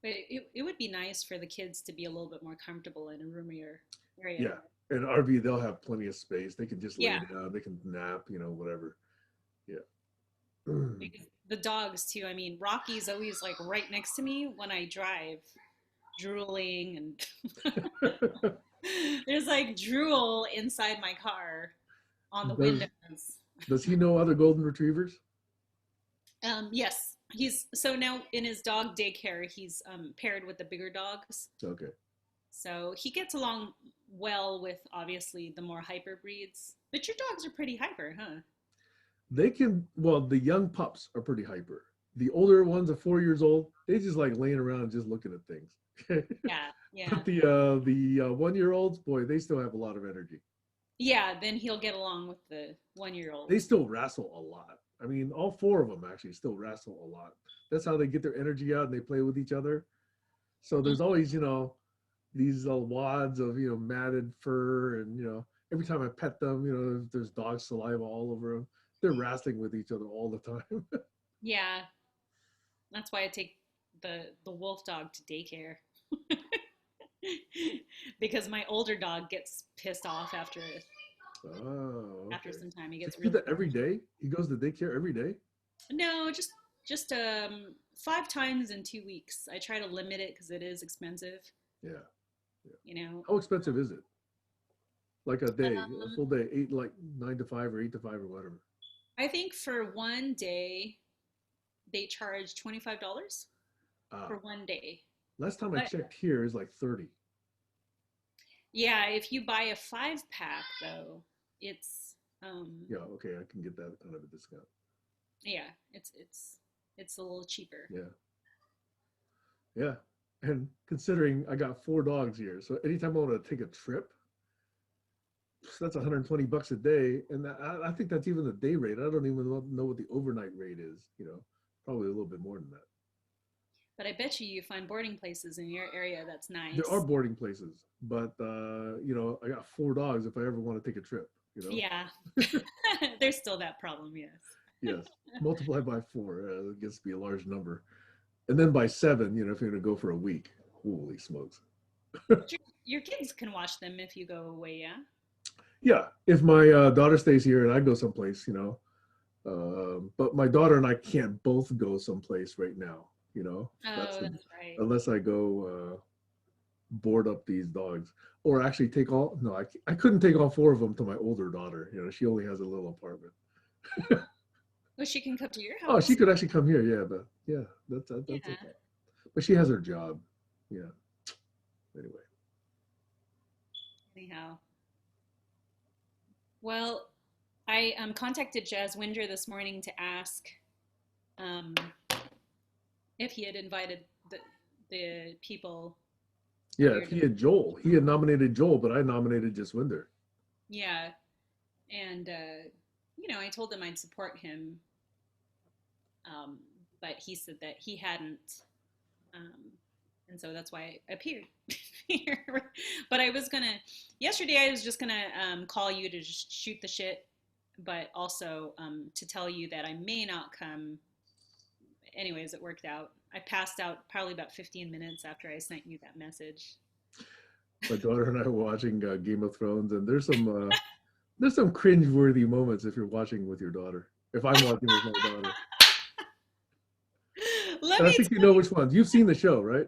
But it would be nice for the kids to be a little bit more comfortable in a roomier area. Yeah. And RV, they'll have plenty of space. They can just lay Yeah, down. They can nap, whatever. Yeah. because the dogs too. I mean, Rocky's always like right next to me when I drive, drooling, and there's like drool inside my car on the Does windows. does he know other golden retrievers? Yes, he's so now in his dog daycare, he's paired with the bigger dogs. Okay. So he gets along well with obviously the more hyper breeds. But your dogs are pretty hyper, huh? They can, well, the young pups are pretty hyper. The older ones are 4 years old. They just like laying around and just looking at things. Yeah, yeah. But the 1 year olds, boy, they still have a lot of energy. Yeah, then he'll get along with the 1 year old. They still wrestle a lot. I mean, all four of them actually still wrestle a lot. That's how they get their energy out and they play with each other. So there's always, these wads of, matted fur and, every time I pet them, there's dog saliva all over them. they're wrestling with each other all the time. Yeah, that's why I take the wolf dog to daycare. Because my older dog gets pissed off Oh, after okay. some time. He So gets you do really that every day? He goes to daycare every day? no, just 5 times in 2 weeks. I try to limit it because it is expensive. Yeah. You know, How expensive is it? Like a day, a um, full day, eight, like 9 to 5 or 8 to 5 or whatever. I think for one day they charge $25 Ah, for one day. last time I But checked here is like 30. yeah, if you buy a 5 pack though, it's Yeah, okay, I can get that kind of a discount. yeah, it's a little cheaper. Yeah, yeah. And considering I got 4 dogs here, so anytime I want to take a trip, that's $120 a day, and I think that's even the day rate. I don't even know what the overnight rate is. Probably a little bit more than that. But I bet you find boarding places in your area that's There are nice. boarding places, but I got 4 dogs if I ever want to take a trip. Yeah. There's still that problem, yes. Yes, multiply by 4, it gets to be a large number, and then by 7, if you're going to go for a week, holy smokes. But your kids can watch them if you go away, yeah? Yeah, if my daughter stays here and I go someplace, but my daughter and I can't both go someplace right now. That's Oh, that's right. unless I go board up these dogs, or actually take all. No, I couldn't take all 4 of them to my older daughter. She only has a little apartment. Well, she can come to your Oh, she house. could actually come here. Yeah, but yeah, that's Yeah. okay. But she has her job. Yeah. Anyway. Anyhow. Well, I contacted Jazz Winder this morning to ask um, if he had invited the people. Yeah, he had nominated Joel, but I nominated just Winder. Yeah, and I told him I'd support him, but he said that he hadn't, um, and so that's why I appeared here. But yesterday I was just gonna call you to just shoot the shit, but also to tell you that I may not come. Anyways, it worked out. I passed out probably about 15 minutes after I sent you that message. My daughter and I were watching Game of Thrones, and there's some cringe-worthy moments if you're watching with your daughter. If I'm watching with my daughter, Let and I me think you know which ones. You've seen the show, right?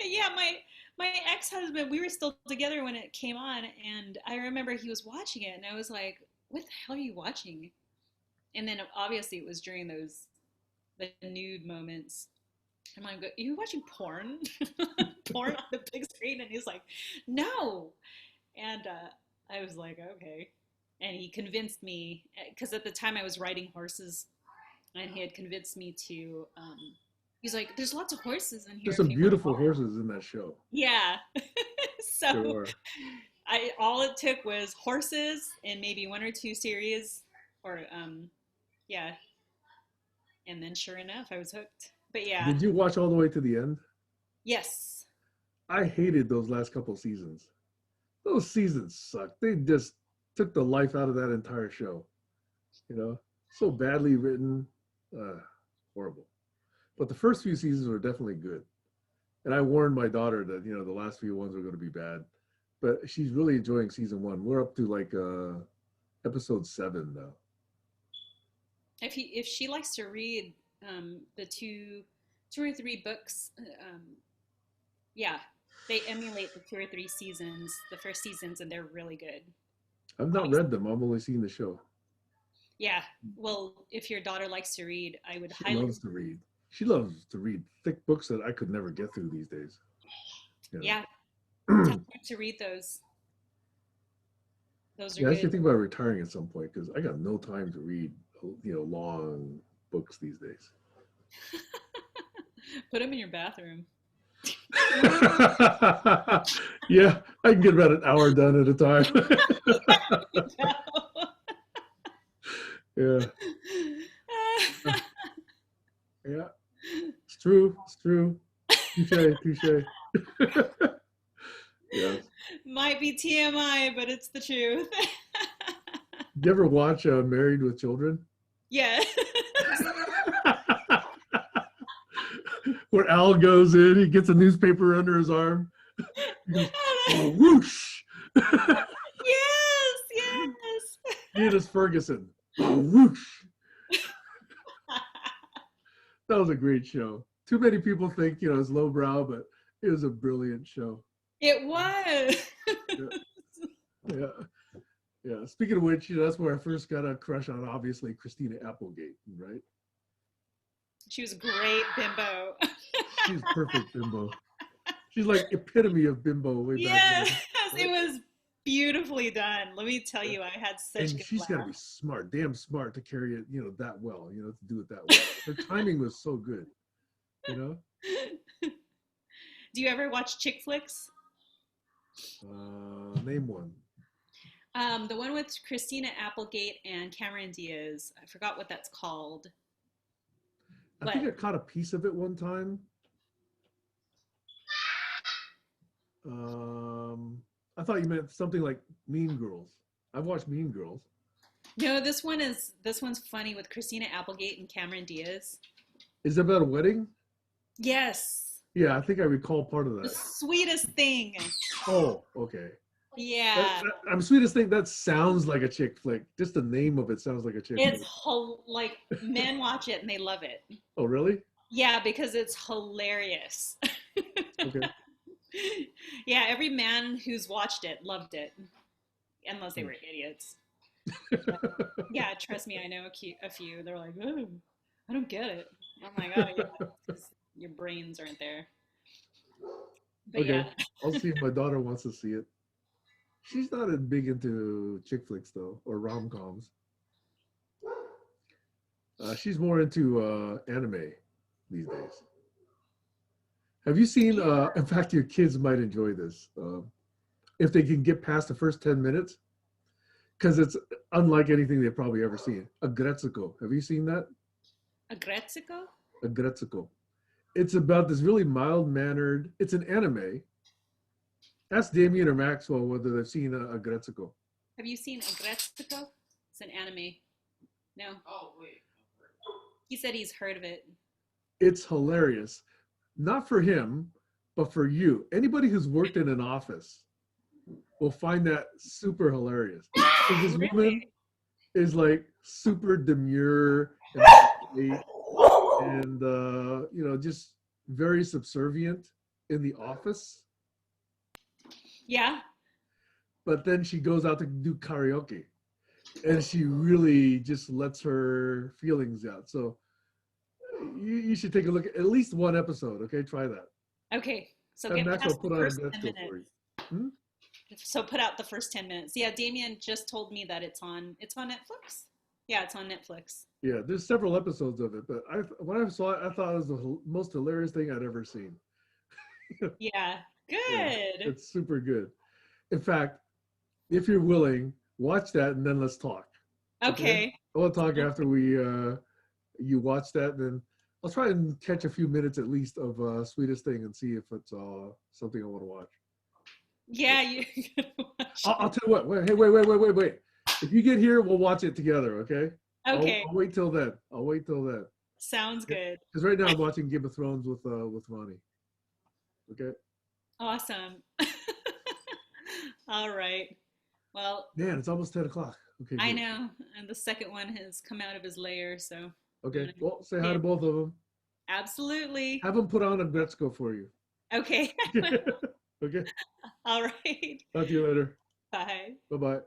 yeah, my ex-husband, we were still together when it came on, and I remember he was watching it, and I was like, what the hell are you watching? And then obviously it was during the nude moments. I'm like, are you watching porn? Porn on the big screen? And he's like, no. And I was like, okay. And he convinced me, because at the time I was riding horses, and he had convinced me to he's like, there's lots of horses in here There's if some you want to beautiful watch. horses in that show. Yeah. There So are. I all it took was horses and maybe one or two series, or yeah, and then sure enough I was hooked. But yeah, Did you watch all the way to the end? yes. I hated those last couple seasons. Those seasons sucked. They just took the life out of that entire show. So badly written, horrible. But the first few seasons were definitely good. And I warned my daughter that the last few ones were going to be bad. But she's really enjoying season 1. We're up to like episode 7 now. If she likes to read the two or three books, yeah, they emulate the 2 or 3 seasons, the first seasons, and they're really good. I've not read them. I've only seen the show. Yeah, well, if your daughter likes to read, I would She highly. loves to read. She loves to read thick books that I could never get through these days. Yeah, tell her to read those. Those are Yeah, I good. should think about retiring at some point because I got no time to read, long books these days. Put them in your bathroom. Yeah, I can get about an hour done at a time. Yeah, yeah, it's true. It's true. Touche. Yeah. Might be TMI, but it's the truth. you ever watch Married with Children? Yeah. Where Al goes in, he gets a newspaper under his arm. He goes, oh, whoosh! Yes, yes. Eunice Ferguson. Oh, whoosh! That was a great show. Too many people think, it's lowbrow, but it was a brilliant show. It was. Yeah. Yeah. Speaking of which, that's where I first got a crush on, obviously, Christina Applegate, right? She was great bimbo. She's perfect bimbo. She's like epitome of bimbo way back Yes, then. it was beautifully done. Let me tell you, I had such And good she's got to be smart, damn smart to carry it, that well, to do it that well. Her timing was so good, Do you ever watch chick flicks? Name one. The one with Christina Applegate and Cameron Diaz. I forgot what that's called. I think I caught a piece of it one time. I thought you meant something like Mean Girls. I've watched Mean Girls. No, this one's funny with Christina Applegate and Cameron Diaz. Is it about a wedding? Yes. Yeah, I think I recall part of The that. sweetest thing. Oh, okay. Yeah. I'm sweetest thing. That sounds like a chick flick. Just the name of it sounds like a chick flick. It's like men watch it and they love it. Oh, really? Yeah, because it's hilarious. Okay. Yeah, every man who's watched it loved it, unless they were idiots. Yeah, trust me, I know a few. They're like, oh, I don't get it. I'm like, oh, yeah, 'cause your brains aren't there. But Okay. yeah. I'll see if my daughter wants to see it. She's not as big into chick flicks though, or rom-coms. She's more into anime these days. Have you seen, in fact, your kids might enjoy this, if they can get past the first 10 minutes, because it's unlike anything they've probably ever seen. Agretsuko. Have you seen that? Agretsuko? Agretsuko. It's about this really mild-mannered, it's an anime. Ask Damien or Maxwell whether they've seen Agretsuko. Have you seen Agretsuko? It's an anime. No. Oh, wait. He said he's heard of it. It's hilarious. Not for him, but for you. Anybody who's worked in an office will find that super hilarious. Because this woman Really? is like super demure and just very subservient in the office. Yeah. But then she goes out to do karaoke and she really just lets her feelings out. So you should take a look at least one episode. Okay, try that. Okay. So And get Max past will the put on a first 10 Agretsuko for minutes. you. So put out the first 10 minutes. Yeah, Damien just told me that it's on Netflix. Yeah, it's on Netflix. Yeah, there's several episodes of it, but when I saw it, I thought it was the most hilarious thing I'd ever seen. Yeah. Good. Yeah, it's super good. In fact, if you're willing, watch that and then let's talk. Okay. I want to talk after you watch that, and then I'll try and catch a few minutes at least of Sweetest Thing and see if it's something I want to watch. Yeah, you I'll tell you what. Wait. If you get here, we'll watch it together. Okay. Okay. I'll wait till then. Sounds good. Because right now I'm watching Game of Thrones with Ronnie. Okay. Awesome. All right. Well, Man, it's almost 10 o'clock. Okay. I good. know. And the second one has come out of his lair, so Okay. Well, say hi to both of them. absolutely. Have them put on a Gretzko for you. Okay. Okay. All right. Talk to you later. Bye. Bye-bye.